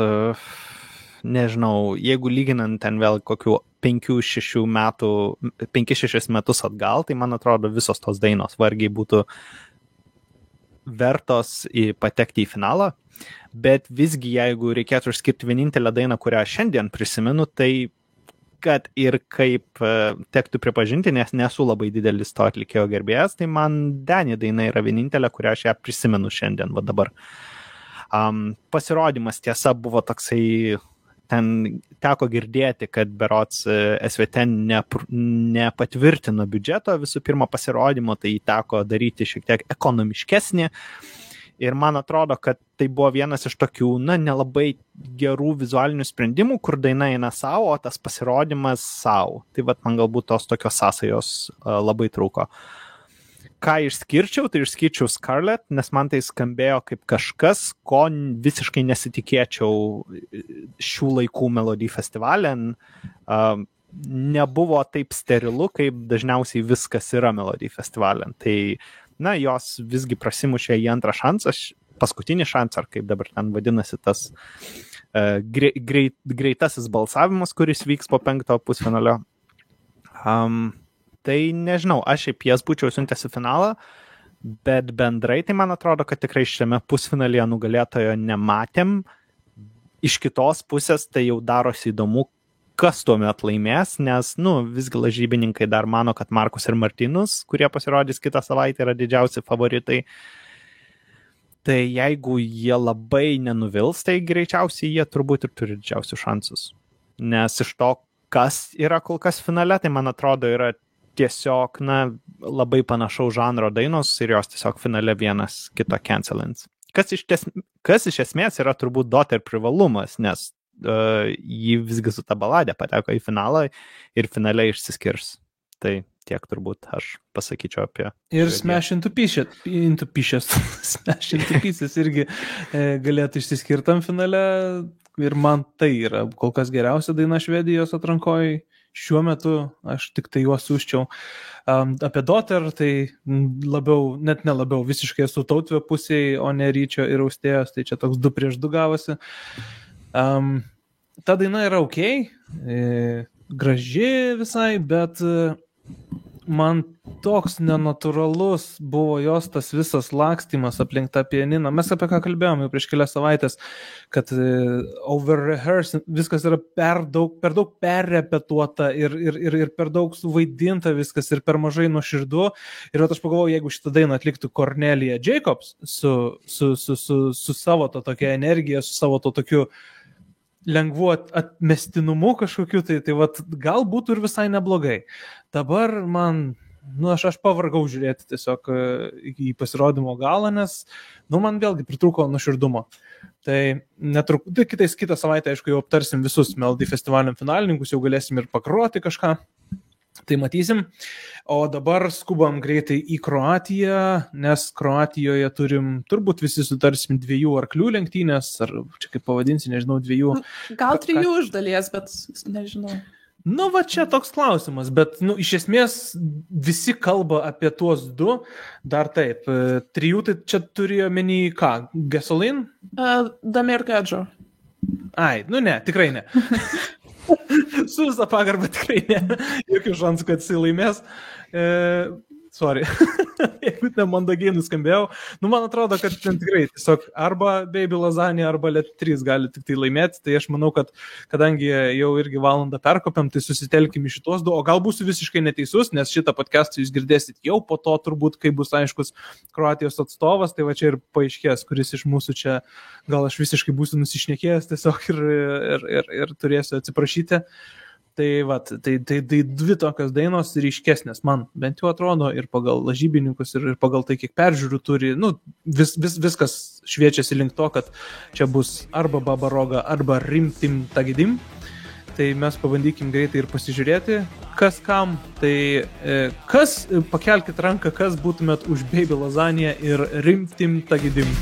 nežinau, jeigu lyginant ten vėl kokių 5-6 metus atgal, tai man atrodo visos tos dainos vargiai būtų vertos patekti į finalą, bet visgi jeigu reikėtų išskirti vienintelę dainą, kurią šiandien prisimenu, tai kad ir kaip tektų pripažinti, nes nesu labai didelis to atlikėjo gerbėjas, tai man Dani daina yra vienintelė, kurią aš ją prisimenu šiandien, va dabar. Pasirodymas tiesa buvo toksai, ten teko girdėti, kad berods SVT nepatvirtino biudžeto visų pirma pasirodymo, tai teko daryti šiek tiek ekonomiškesnį. Ir man atrodo, kad tai buvo vienas iš tokių, nelabai gerų vizualinių sprendimų, kur daina eina savo, o tas pasirodymas savo. Tai vat man galbūt tos tokios sąsajos labai trūko. Ką išskirčiau, tai išskirčiau Scarlett, nes man tai skambėjo kaip kažkas, ko visiškai nesitikėčiau šių laikų Melody festivalin. Nebuvo taip sterilu, kaip dažniausiai viskas yra Melody festivalin. Tai jos visgi prasimušė į antrą šansą, paskutinį šansą, ar kaip dabar ten vadinasi tas greitasis balsavimas, kuris vyks po 5 pusfinalio. Tai nežinau, aš šiaip jas būčiau siuntęs į finalą, bet bendrai tai man atrodo, kad tikrai šiame pusfinalyje nugalėtojo nematėm. Iš kitos pusės tai jau darosi įdomu, kas tuomet laimės, nes, visgi lažybininkai dar mano, kad Markus ir Martinus, kurie pasirodys kitą savaitę, yra didžiausi favoritai. Tai jeigu jie labai nenuvils, tai greičiausiai jie turbūt ir turi didžiausius šansus. Nes iš to, kas yra kol kas finale, tai man atrodo yra tiesiog, labai panašaus žanro dainos ir jos tiesiog finale vienas kito cancelins. Kas iš esmės yra turbūt Dotter privalumas, nes jį visgi su ta baladė pateko į finalą ir finale išsiskirs. Tai tiek turbūt aš pasakyčiau apie. Ir Smash into Pieces. Smash into Pieces irgi galėtų išsiskirti tam finale. Ir man tai yra kol kas geriausia daina Švedijos atrankoje. Šiuo metu aš tik tai juos siūsčiau. Apie Dotter tai labiau, net nelabiau, visiškai esu Tautvė pusėje, o ne Ryčio ir Austėjos. Tai čia toks 2-2 gavosi. Ta daina yra graži visai, bet man toks nenatūralus buvo jos tas visas lakstymas aplink tą pianiną. Mes apie ką kalbėjome prieš kelias savaitės, kad over-rehearse, viskas yra per daug perrepetuota ir per daug suvaidinta viskas ir per mažai nuoširdu. Ir aš pagalvojau, jeigu šitą dainą atliktų Cornelia Jacobs su savo to tokia energija, su savo to tokiu lengvu atmestinumu kažkokiu, tai vat, gal būtų ir visai neblogai. Dabar man, aš pavargau žiūrėti tiesiog į pasirodymo galą, nes, man vėlgi pritrūko nuoširdumo. Tai kitą savaitę, aišku, jau aptarsim visus Melody festivaliam finalininkus, jau galėsim ir pakroti kažką. Tai matysim. O dabar skubam greitai į Kroatiją, nes Kroatijoje turim, turbūt visi sutarsim 2 arklių lenktynės, ar čia kaip pavadinsi, nežinau, 2. Gal 3 iš dalies, bet nežinau. Va čia toks klausimas, bet iš esmės visi kalba apie tuos 2, dar taip. 3 tai čia turėjo menį ką? Gasoline? Damir Kadžo. Ai, ne, tikrai ne. Su visą pagarbą tikrai ne. Jokių šansų, kad jisai laimės. Sorry. Jeigu nemandagiai nuskambėjau. Man atrodo, kad ten tikrai tiesiog arba Baby Lasagna, arba Let 3 gali tik tai laimėti. Tai aš manau, kad kadangi jau irgi valandą perkopiam, tai susitelkim į šitos 2. O gal būsiu visiškai neteisus, nes šitą podcastą jūs girdėsit jau po to turbūt, kai bus aiškus Kroatijos atstovas. Tai va čia ir paaiškės, kuris iš mūsų čia gal aš visiškai būsiu nusišnekėjęs tiesiog ir turėsiu atsiprašyti. Tai 2 tokios dainos ryškesnės, man bent jau atrodo, ir pagal lažybininkus, ir pagal tai, kiek peržiūrų turi, viskas šviečiasi link to, kad čia bus arba Baba Roga, arba Rimtim Tagidim. Tai mes pabandykim greitai ir pasižiūrėti, kas kam. Tai pakelkit ranką, kas būtumėt už Baby Lasagna ir Rimtim Tagidim.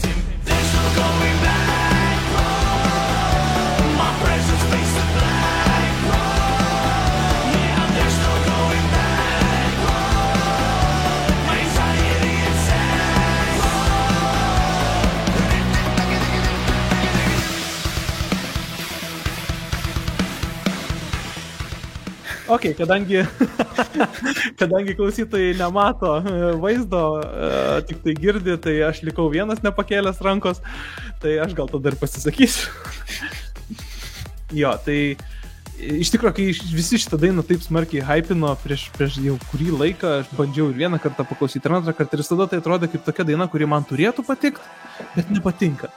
Ok, kadangi klausytojai nemato vaizdo, tik tai girdi, tai aš likau vienas nepakėlęs rankos, tai aš gal tada ir pasisakysiu. Jo, tai iš tikrųjų, kai visi šitą dainą taip smarkiai hypino prieš jau kurį laiką, aš bandžiau ir vieną kartą paklausyti, ir antrą kartą, ir tada tai atrodė kaip tokia daina, kuri man turėtų patikti, bet nepatinka.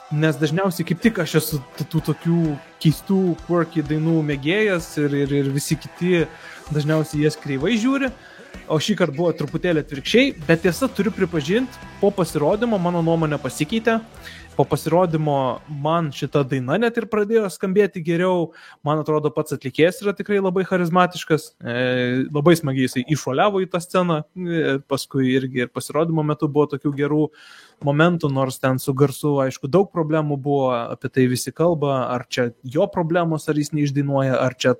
Nes dažniausiai kaip tik aš esu tų tokių keistų, quirky dainų mėgėjas ir visi kiti dažniausiai jas kreivai žiūri, o šį kartą buvo truputėlį atvirkščiai, bet tiesa turiu pripažinti, po pasirodymo mano nuomonė pasikeitė, po pasirodymo man šita daina net ir pradėjo skambėti geriau, man atrodo pats atlikėjas yra tikrai labai charizmatiškas, labai smagiai jisai iššuoliavo į tą sceną, paskui irgi ir pasirodymo metu buvo tokių gerų momentų, nors ten su garsu, aišku, daug problemų buvo, apie tai visi kalba, ar čia jo problemos, ar jis neišdainuoja, ar čia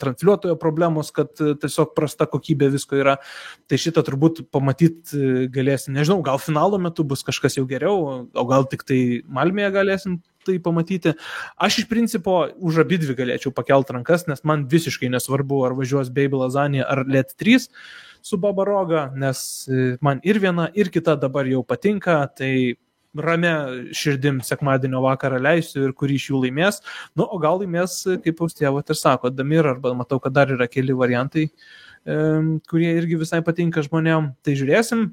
transliuotojo problemos, kad tiesiog prasta kokybė visko yra. Tai šitą turbūt pamatyti galėsim, nežinau, gal finalo metu bus kažkas jau geriau, o gal tik tai Malmėje galėsim tai pamatyti. Aš iš principo už abidvi galėčiau pakelt rankas, nes man visiškai nesvarbu, ar važiuos Baby Lasagna ar Let 3 su Baba Roga, nes man ir viena, ir kita dabar jau patinka, tai ramia širdim sekmadienio vakarą leisiu ir kurį iš jų laimės. Nu, o gal laimės, kaip Austėvot ir sako, Damir, arba matau, kad dar yra keli variantai, kurie irgi visai patinka žmonėm. Tai žiūrėsim.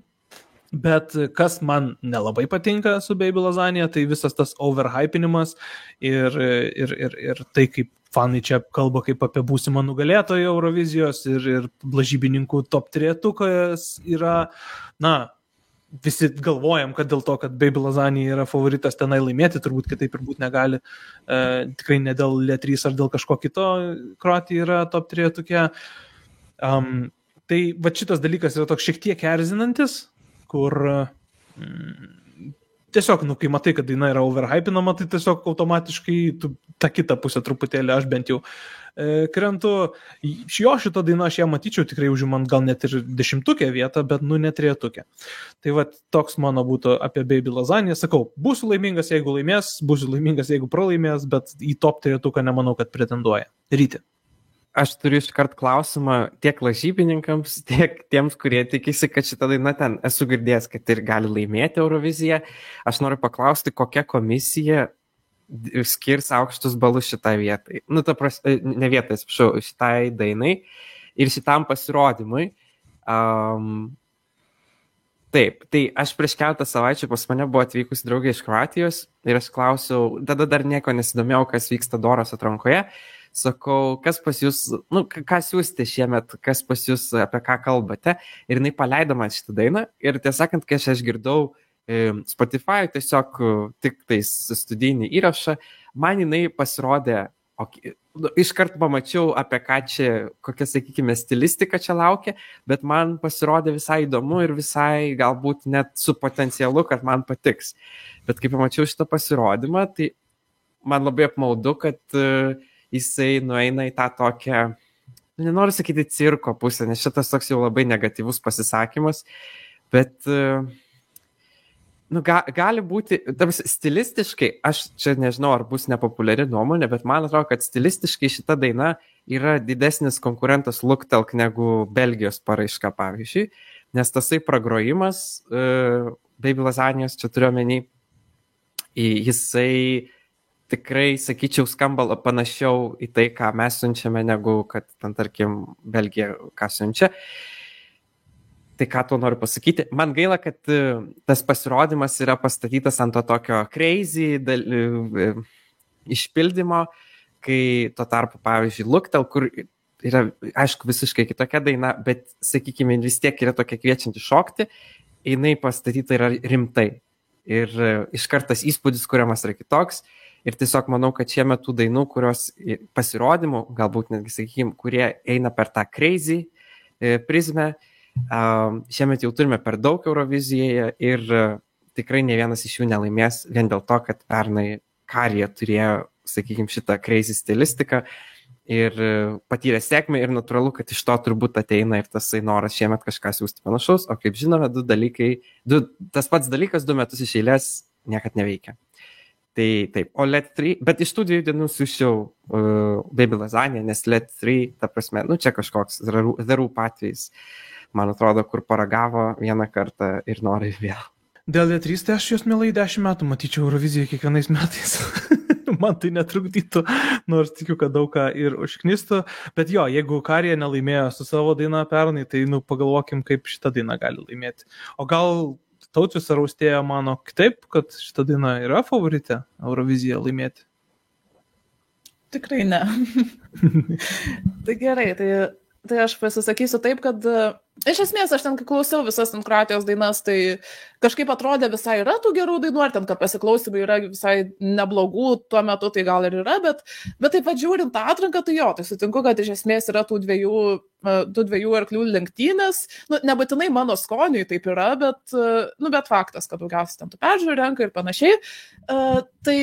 Bet kas man nelabai patinka su Baby Lasagna, tai visas tas overhypinimas ir tai, kaip fanai čia kalba kaip apie būsimą nugalėtoją Eurovizijos ir blažybininkų top 3-tukas yra, visi galvojam, kad dėl to, kad Baby Lasagna yra favoritas tenai laimėti, turbūt kitaip ir būt negali, tikrai ne dėl Let 3 ar dėl kažko kito, Kroatija yra top 3-tukė. Tai va šitas dalykas yra toks šiek tiek erzinantis, kur tiesiog, kai matai, kad daina yra overhypinama, tai tiesiog automatiškai tą kitą pusę truputėlį, aš bent jau krentu. Šito daina aš ją matyčiau tikrai užimant gal net ir 10-tukę vietą, bet ne 3-tukę. Tai va toks mano būtų apie Baby Lasagna. Sakau, būsiu laimingas, jeigu laimės, būsiu laimingas, jeigu pralaimės, bet į top 3-tuką nemanau, kad pretenduoja. Ryti. Aš turiu iškart klausimą tiek lažybininkams, tiek tiems, kurie tikisi, kad šitą dainą ten esu girdėjęs, kad ir gali laimėti Euroviziją. Aš noriu paklausti, kokia komisija skirs aukštus balus šitai vietai. Ne vietai, šitai dainai ir šitam pasirodymui. Taip, tai aš prieš keletą savaičių pas mane buvo atvykusi draugė iš Kroatijos ir aš klausiau, tada dar nieko nesidomėjau, kas vyksta Doros atrankoje. Sakau, kas pas jūs, ką siūsite šiemet, kas pas jūs, apie ką kalbate. Ir jinai paleido man šitą dainą. Ir tiesąkant, kai aš išgirdau Spotify, tiesiog tik tais studijinį įrašą, man jinai pasirodė, iškart pamačiau, apie ką čia, kokia, sakykime, stilistika čia laukia, bet man pasirodė visai įdomu ir visai galbūt net su potencialu, kad man patiks. Bet kai pamačiau šitą pasirodymą, tai man labai apmaudu, kad jisai nueina į tą tokią, nenoriu sakyti cirko pusę, nes šitas toks jau labai negatyvus pasisakymas, bet gali būti, stilistiškai, aš čia nežinau, ar bus nepopuliari nuomonė, bet man atrodo, kad stilistiškai šita daina yra didesnis konkurentas Luktelk negu Belgijos paraiška, pavyzdžiui, nes tasai pragrojimas Baby Lasagnos, čia turiu omeny, jisai tikrai, sakyčiau, skamba panašiau į tai, ką mes siunčiame, negu kad, tarkim, Belgija ką siunčia. Tai ką tuo noriu pasakyti? Man gaila, kad tas pasirodymas yra pastatytas ant to tokio crazy išpildymo, kai tuo tarpu, pavyzdžiui, Luktel, kur yra, aišku, visiškai kitokia daina, bet, sakykime, vis tiek yra tokia kviečianti šokti, jinai pastatyta yra rimtai. Ir iškart tas įspūdis, kuriamas yra kitoks. Ir tiesiog manau, kad šie metų dainų, kurios pasirodymų, galbūt netgi, sakykime, kurie eina per tą crazy prizmę, šiemet jau turime per daug Eurovizijoje ir tikrai ne vienas iš jų nelaimės vien dėl to, kad pernai Karija turėjo, sakykime, šitą crazy stilistiką ir patyrė sėkmę ir natūralu, kad iš to turbūt ateina ir tasai noras šiemet kažką siūsti panašaus, o kaip žinome, tas pats dalykas 2 metus iš eilės niekad neveikia. Tai taip, o Let 3, bet iš tų 2 dienų siūščiau Baby Lasagna, nes Let 3, ta prasme, čia kažkoks zarų atvejis, man atrodo, kur paragavo vieną kartą ir nori vėl. Dėl Let 3, tai aš jos mielai 10 metų matyčiau Euroviziją kiekvienais metais. Man tai netrukdytų, nors tikiu, kad daug ką ir užknistų. Bet jo, jeigu Karija nelaimėjo su savo daina pernai, tai pagalvokim, kaip šitą dainą gali laimėti. O gal Tautvis ar Austėja mano kitaip, kad šitą dainą yra favoritė Euroviziją laimėti? Tikrai ne. Tai gerai, tai aš pasisakysiu taip, kad iš esmės aš ten, kai klausiau visas Kroatijos dainas, tai kažkaip atrodė visai yra tų gerų dainų, ar ten, kad pasiklausimai yra visai neblogų, tuo metu tai gal ir yra, bet taip pat žiūrint tą atranką, tai jo, tai sutinku, kad iš esmės yra tų 2 dviejų arklių lenktynės, nebūtinai mano skoniui taip yra, bet faktas, kad daugiausiai ten tų peržiūrų renka ir panašiai. Tai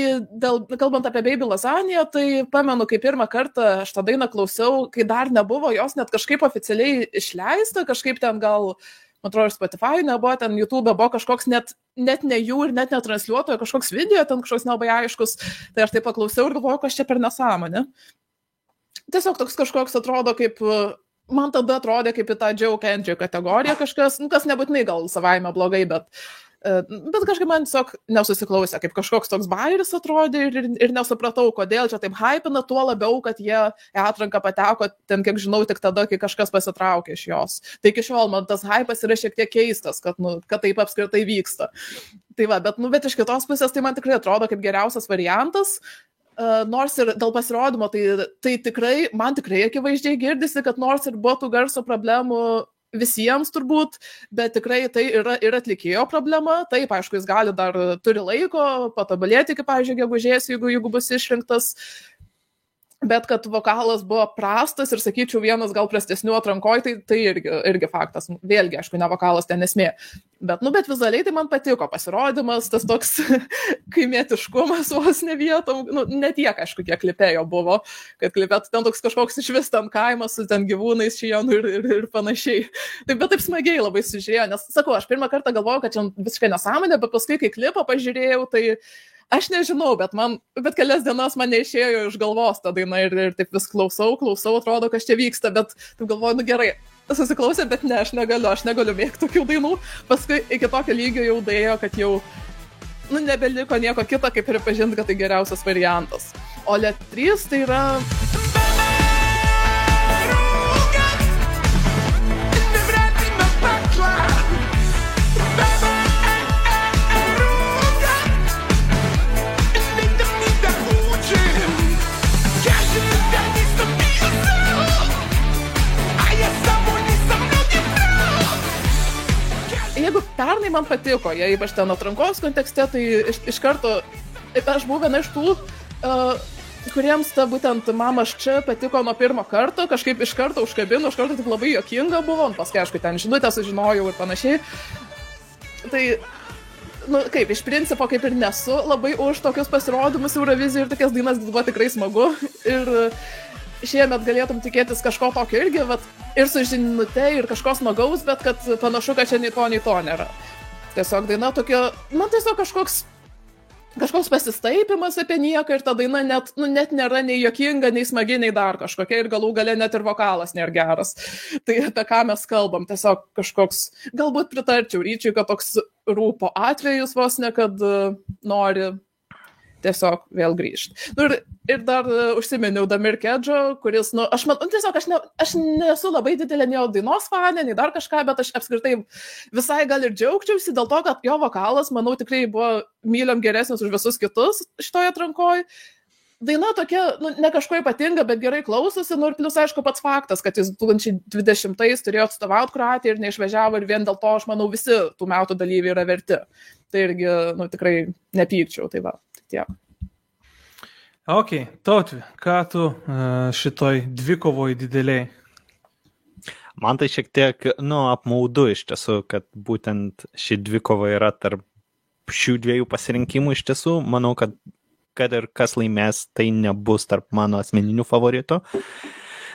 kalbant apie Baby Lasagna, tai pamenu, kai pirmą kartą aš tą dainą klausiau, kai dar nebuvo jos net kažkaip oficialiai išleista, kažkaip ten gal, man atrodo, ir Spotify nebuvo, ten YouTube buvo kažkoks net ne jų ir net netransliuotojo, kažkoks video, ten kažkoks nelabai aiškus, tai aš taip paklausiau ir galvoju, kas čia per nesąmonė. Tiesiog toks kažkoks atrodo kaip, man tada atrodė kaip į tą Joe Kendrick kategoriją kažkas, kas nebūtinai gal savaime blogai, bet kažkaip man tiesiog nesusiklausė, kaip kažkoks toks bairis atrodė ir nesupratau, kodėl čia taip hypina, tuo labiau, kad jie į atranką pateko, ten kiek žinau, tik tada, kai kažkas pasitraukė iš jos. Tai iki šiol man tas hypas yra šiek tiek keistas, kad taip apskritai vyksta. Tai bet iš kitos pusės tai man tikrai atrodo kaip geriausias variantas. Nors ir dėl pasirodymo, tai tikrai, man tikrai akivaizdžiai girdisi, kad nors ir buvo tų garso problemų visiems turbūt, bet tikrai tai yra ir atlikėjo problema. Taip, aišku, jis turi laiko patobulėti iki, pavyzdžiui, gegužės, jeigu bus išrinktas. Bet kad vokalas buvo prastas ir, sakyčiau, vienas gal prastesnių atrankoj, tai irgi faktas. Vėlgi, aišku, ne vokalas ten esmė. Bet vizualiai tai man patiko pasirodymas, tas toks kaimietiškumas vos ne vietom. Ne tiek, aišku, kiek klipėjo buvo, kad klipėtų ten toks kažkoks išvis ten kaimas su ten gyvūnais, šijonų ir panašiai. Bet taip smagiai labai sužiūrėjo, nes, sakau, aš pirmą kartą galvojau, kad čia visiškai nesąmonė, bet paskui, kai klipą pažiūrėjau, tai aš nežinau, bet kelias dienas man neišėjo iš galvos ta daina ir taip vis klausau, atrodo, kas čia vyksta, bet taip galvoju, gerai, susiklausė, bet ne, aš negaliu mėgti tokių dainų. Paskui iki tokio lygio jau dėjo, kad jau nebeliko nieko kito, kaip pripažinti, kad tai geriausias variantas. O Let 3 tai yra... Jeigu pernai man patiko, ypač ten atrankos kontekste, tai iš karto, aš buvau viena iš tų, kuriems ta būtent Mama's čia patiko nuo pirmo karto, kažkaip iš karto užkabino, iš karto taip labai juokinga buvo, paskui, aišku, ten žinutę sužinojau ir panašiai. Tai, kaip, iš principo, kaip ir nesu labai už tokius pasirodymus Eurovizijų ir tokias dainas buvo tikrai smagu. Ir šiemet galėtum tikėtis kažko tokio irgi, ir su žinute, ir kažko smagaus, bet kad panašu, kad čia nei to nėra. Tiesiog daina tokia, man tiesiog kažkoks pasistaipimas apie nieką ir ta daina net nėra nei juokinga, nei smagi, nei dar kažkokia ir galų gale net ir vokalas nėra geras. Tai apie ką mes kalbam, tiesiog kažkoks, galbūt pritarčiau Ryčiui, kad toks rūpo atvejus vos ne, kad nori tiesiog vėl grįžti. Ir dar užsiminiau Damir Kedžo, kuris, aš nesu labai didelė nei dainos fanė, nei dar kažką, bet aš apskritai visai gal ir džiaugčiausi dėl to, kad jo vokalas, manau, tikrai buvo myliam geresnis už visus kitus šitoje atrankoje. Daina tokia, ne kažko ypatinga, bet gerai klausosi, ir plus, aišku, pats faktas, kad jis 2020 turėjo atstovauti Kroatiją ir neišvažiavo ir vien dėl to, aš manau, visi tų metų dalyviai yra verti. Tai irgi, tikrai nepykčiau, tai va. Tiek. Ok, Tautvi, ką tu šitoj dvikovoj dideliai? Man tai šiek tiek, apmaudu iš tiesų, kad būtent ši dvikova yra tarp šių dviejų pasirinkimų iš tiesų. Manau, kad ir kas laimės, tai nebus tarp mano asmeninių favoritų.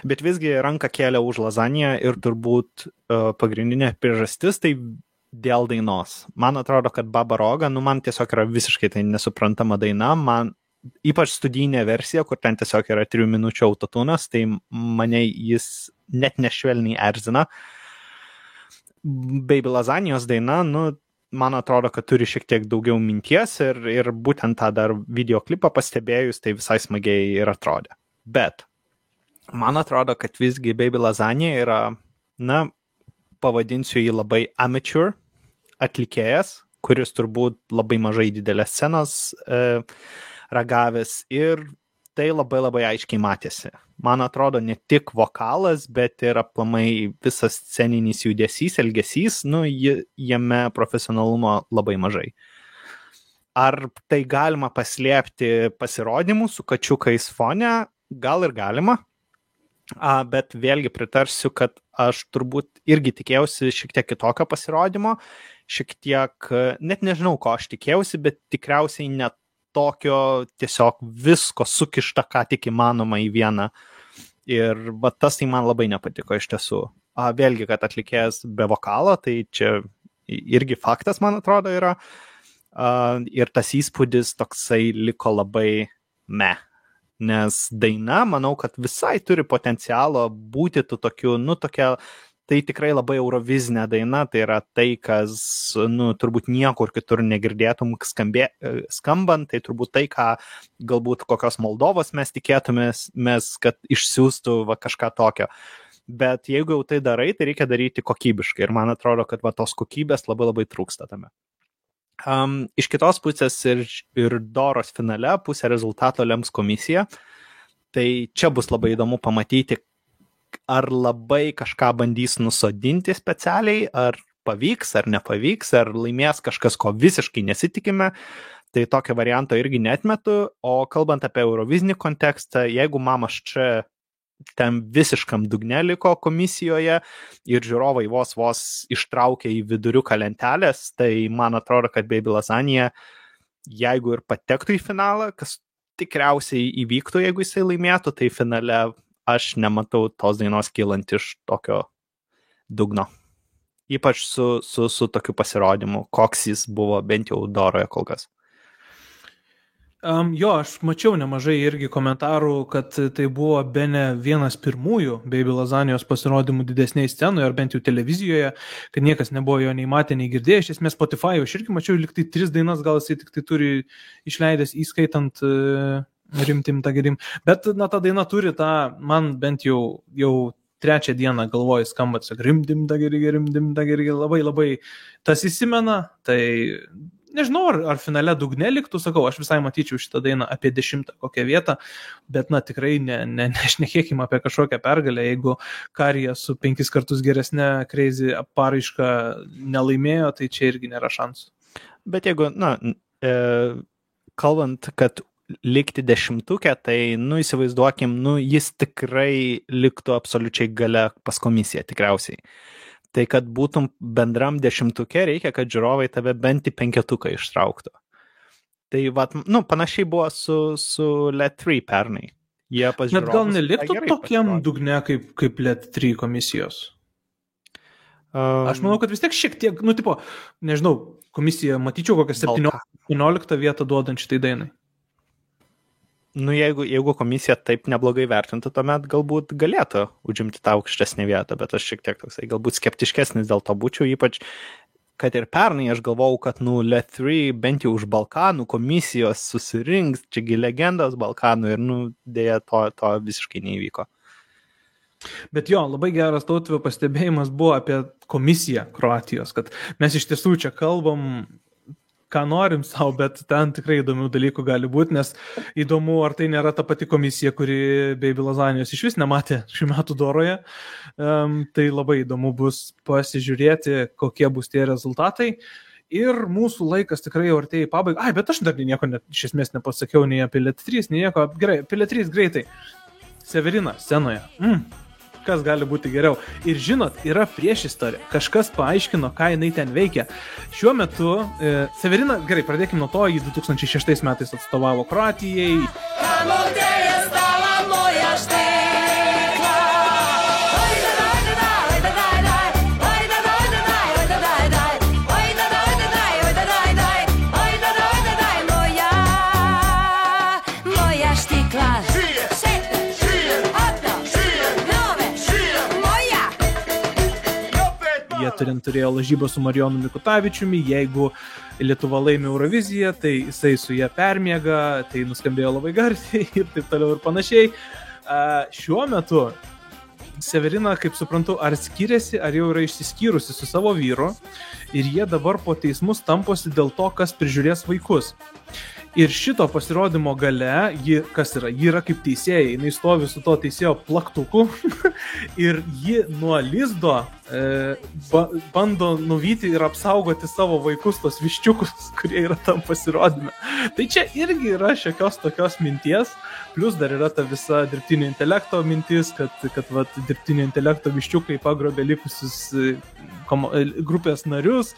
Bet visgi ranką kėlė už Lasagna ir turbūt pagrindinė priežastis tai dėl dainos. Man atrodo, kad Baba Roga, man tiesiog yra visiškai tai nesuprantama daina, man ypač studijinė versija, kur ten tiesiog yra 3 minučių autotunas, tai mane jis net nešvelniai erzina. Baby Lasagnos daina, man atrodo, kad turi šiek tiek daugiau minties ir būtent tą dar videoklipą pastebėjus, tai visai smagiai ir atrodė. Bet man atrodo, kad visgi Baby Lasagna yra, pavadinsiu jį labai amateur atlikėjas, kuris turbūt labai mažai didelės scenos ragavęs ir tai labai labai aiškiai matėsi. Man atrodo, ne tik vokalas, bet ir aplamai visas sceninis judesys, elgesys, jame profesionalumo labai mažai. Ar tai galima paslėpti pasirodymų su kačiukais fone? Gal ir galima. Bet vėlgi pritarsiu, kad aš turbūt irgi tikėjausi šiek tiek kitokio pasirodymo, šiek tiek, net nežinau, ko aš tikėjausi, bet tikriausiai net tokio tiesiog visko sukišta, ką tik įmanoma į vieną. Ir tas tai man labai nepatiko iš tiesų. Vėlgi, kad atlikėjas be vokalo, tai čia irgi faktas, man atrodo, yra. Ir tas įspūdis toksai liko labai nes daina, manau, kad visai turi potencialo būti tokiu, tokia, tai tikrai labai eurovizinė daina, tai yra tai, kas, turbūt niekur kitur negirdėtum skambant, tai turbūt tai, ką galbūt kokios Moldovos mes tikėtumės, kad išsiųstų kažką tokio. Bet jeigu jau tai darai, tai reikia daryti kokybiškai ir man atrodo, kad tos kokybės labai labai trūksta tame. Iš kitos pusės ir Doros finale pusę rezultato lems komisija, tai čia bus labai įdomu pamatyti, ar labai kažką bandys nusodinti specialiai, ar pavyks, ar nepavyks, ar laimės kažkas, ko visiškai nesitikime, tai tokio varianto irgi neatmetu, o kalbant apie eurovizinį kontekstą, jeigu Mamas čia ten visiškam dugne liko komisijoje ir žiūrovai vos ištraukė į viduriuką lentelės, tai man atrodo, kad Baby Lasagna, jeigu ir patektų į finalą, kas tikriausiai įvyktų, jeigu jisai laimėtų, tai finale aš nematau tos dainos kylant iš tokio dugno. Ypač su tokiu pasirodymu, koks jis buvo bent jau Doroje kol kas. Jo, aš mačiau nemažai irgi komentarų, kad tai buvo bene vienas pirmųjų Baby Lasagnijos pasirodymų didesnėje scenoje, ar bent jau televizijoje, kad niekas nebuvo jo nei matę, nei girdėję. Iš esmės Spotify, aš irgi mačiau liktai 3 dainas, gal jisai tik tai turi išleidęs, įskaitant rimtim tą gerim. Bet, ta daina turi tą, man bent jau 3 dieną galvoju skamba, tiesiog rimdim da geri, labai labai tas įsimena, tai nežinau, ar finale dugne liktų, sakau, aš visai matyčiau šitą dainą apie 10 kokią vietą, bet tikrai nešnekėkime apie kažkokią pergalę, jeigu Karija su 5 kartus geresnė Crazy paraiška nelaimėjo, tai čia irgi nėra šansų. Bet jeigu, kalbant, kad likti 10-uke, tai, įsivaizduokim, jis tikrai liktų absoliučiai gale pas komisiją, tikriausiai. Tai kad būtum bendram 10-uke, reikia, kad žiūrovai tave bent į 5-uką ištrauktų. Tai panašiai buvo su Let 3 pernai. Bet gal neliktų tokiam dugne kaip Let 3 komisijos? Aš manau, kad vis tiek šiek tiek, nežinau, komisija matyčiau kokią 17 vietą duodant šitai dainai. Jeigu komisija taip neblogai vertintų, tuomet galbūt galėtų užimti tą aukštesnį vietą, bet aš šiek tiek toksai galbūt skeptiškesnis dėl to būčiau, ypač, kad ir pernai aš galvau, kad Let 3 bent jau už Balkanų komisijos susirinks, čiagi legendos Balkanų ir dėja to visiškai neįvyko. Bet jo, labai geras Tautvio pastebėjimas buvo apie komisiją Kroatijos, kad mes iš tiesų čia kalbam ką norim savo, bet ten tikrai įdomių dalykų gali būti, nes įdomu, ar tai nėra ta pati komisija, kuri Baby Lasagnijos iš vis nematė šių metų Doroje. Tai labai įdomu bus pasižiūrėti, kokie bus tie rezultatai. Ir mūsų laikas tikrai jau artėja į pabaigą. Bet aš dar nieko iš esmės nepasakiau nei apie Let 3, nei nieko. Gerai, apie Let 3 greitai. Severina scenoje. Kas gali būti geriau. Ir žinot, yra priešistorė. Kažkas paaiškino, ką jinai ten veikia. Šiuo metu Severina, gerai, pradėkime nuo to, jį 2006 metais atstovavo Kroatijai. Turėjo lažybą su Marijonu Mikutavičiumi, jeigu Lietuva laimi Euroviziją, tai jisai su ją permiega, tai nuskambėjo labai garsiai ir taip toliau ir panašiai. Šiuo metu Severina, kaip suprantu, ar skiriasi, ar jau yra išsiskyrusi su savo vyru ir jie dabar po teismus tamposi dėl to, kas prižiūrės vaikus. Ir šito pasirodymo gale, ji yra kaip teisėja, jinai stovi su to teisėjo plaktuku ir ji nuo lizdo bando nuvyti ir apsaugoti savo vaikus, tos viščiukus, kurie yra tam pasirodyme. Tai čia irgi yra šiokios tokios minties, plus dar yra ta visa dirbtinio intelekto mintis, kad dirbtinio intelekto viščiukai pagrobė likusius grupės narius.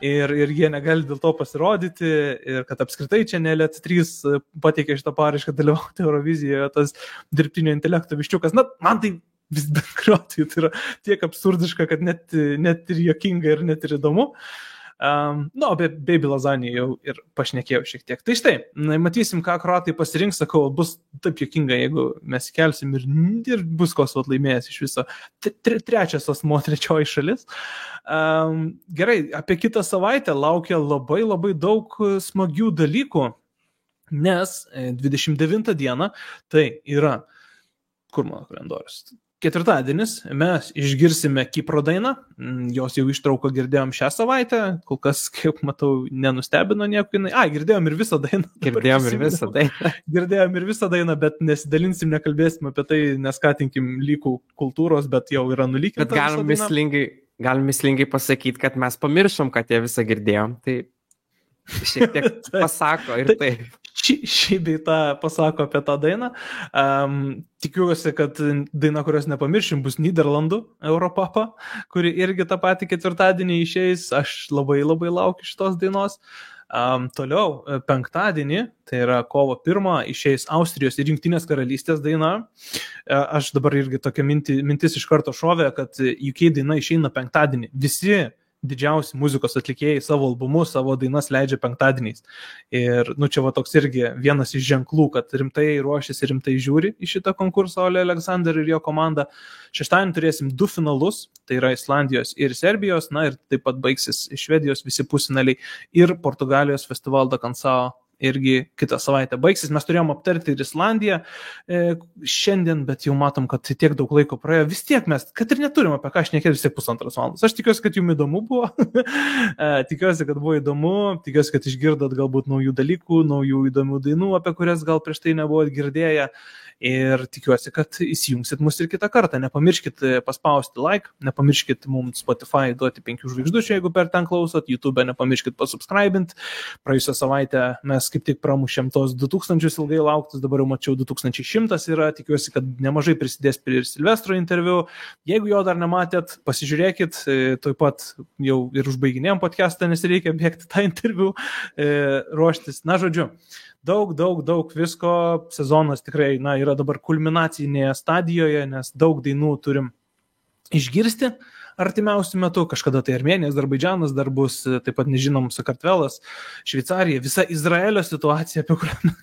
Ir jie negali dėl to pasirodyti, ir kad apskritai čia ne LET3 pateikė šitą paraišką dalyvauti Eurovizijoje, tas dirbtinio intelekto viščiukas. Na, man tai vis bendriuotai tai yra tiek absurdiška, kad net ir juokinga ir net ir įdomu. Apie Baby Lasagna jau ir pašnekėjau šiek tiek. Tai štai, matysim, ką kroatai pasirinks, sakau, bus taip juokinga, jeigu mes kelsim ir bus kos laimėjęs iš viso. Trečias asmuo, trečioji šalis. Gerai, apie kitą savaitę laukia labai labai daug smagių dalykų, nes 29 dieną, tai yra, kur mano kalendorius? Ketvirtadienis mes išgirsime Kipro dainą, jos jau ištrauką girdėjom šią savaitę, kol kas, kaip matau, nenustebino nieko jinai. Girdėjom ir visą dainą. Girdėjom ir visą dainą, bet nesidalinsim, nekalbėsim apie tai, neskatinkim lygų kultūros, bet jau yra nulykinta. Bet galim mislingai pasakyti, kad mes pamiršom, kad jie visą girdėjom, tai šiek tiek pasako ir tai. Šį bei tą pasako apie tą dainą. Tikiuosi, kad daina, kurios nepamiršim, bus Nyderlandų Europapa, kuri irgi tą patį ketvirtadienį išeis. Aš labai labai laukiu šitos dainos. Toliau, penktadienį, tai yra kovo 1, išeis Austrijos ir Jungtinės karalystės daina. Aš dabar irgi tokia mintis iš karto šovė, kad UK daina išeina penktadienį. Visi didžiausi muzikos atlikėjai savo albumus, savo dainas leidžia penktadieniais. Ir, čia toks irgi vienas iš ženklų, kad rimtai ruošiasi, rimtai žiūri į šitą konkursą Ole Alexander ir jo komanda. Šeštadienį turėsim 2 finalus, tai yra Islandijos ir Serbijos, ir taip pat baigsis Švedijos visi pusfinaliai ir Portugalijos Festival da Canção irgi kitą savaitę baigsis. Mes turėjom aptarti ir Islandiją šiandien, bet jau matom, kad tiek daug laiko praėjo. Vis tiek mes, kad ir neturim apie ką šnekėti, vis tiek 1,5 valandos. Aš tikiuosi, kad jums įdomu buvo. Tikiuosi, kad buvo įdomu. Tikiuosi, kad išgirdot galbūt naujų dalykų, naujų įdomių dainų, apie kurias gal prieš tai nebuvot girdėję. Ir tikiuosi, kad įsijungsit mus ir kitą kartą. Nepamirškit paspausti like, nepamirškit mums Spotify duoti 5 žvaigždučių, jeigu per ten klausot, YouTube nepamirškit pasubscribint. Praėjusią savaitę mes kaip tik pramušėm tos 2000 ilgai lauktus, dabar jau mačiau 2100 yra. Tikiuosi, kad nemažai prisidės prie Silvestro interviu. Jeigu jo dar nematėt, pasižiūrėkit, taip pat jau ir užbaiginėjom podcastą, nes reikia bėgti tą interviu, ruoštis. Žodžiu. Daug visko, sezonas tikrai yra dabar kulminacinėje stadijoje, nes daug dainų turim išgirsti artimiausiu metu, kažkada tai Armėnija, Azerbaidžanas dar bus, taip pat nežinom Sakartvelas, Šveicarija, visa Izraelio situacija, apie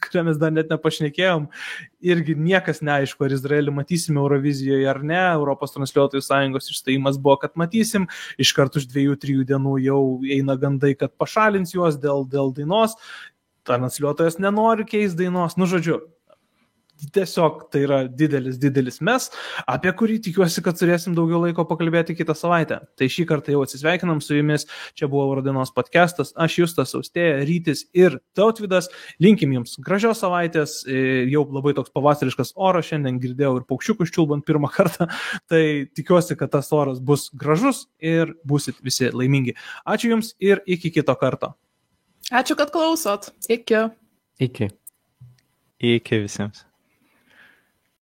kurią mes dar net nepašnekėjom, irgi niekas neaišku, ar Izraelį matysime Eurovizijoje ar ne. Europos transliuotojų sąjungos išstojimas buvo, kad matysim, iškart už 2-3 dienų jau eina gandai, kad pašalins juos dėl dainos. Transliuotojas nenori keisti dainos, žodžiu, tiesiog tai yra didelis mes, apie kurį tikiuosi, kad turėsim daugiau laiko pakalbėti kitą savaitę. Tai šį kartą jau atsisveikinam su jumis, čia buvo Eurodainos podcastas, aš Justas, Austėja, Rytis ir Tautvydas, linkim jums gražios savaitės, jau labai toks pavasariškas oras, šiandien girdėjau ir paukščiukus čiulbant pirmą kartą, tai tikiuosi, kad tas oras bus gražus ir būsit visi laimingi. Ačiū jums ir iki kito karto. Ačiū, kad klausot. Iki. Iki visiems.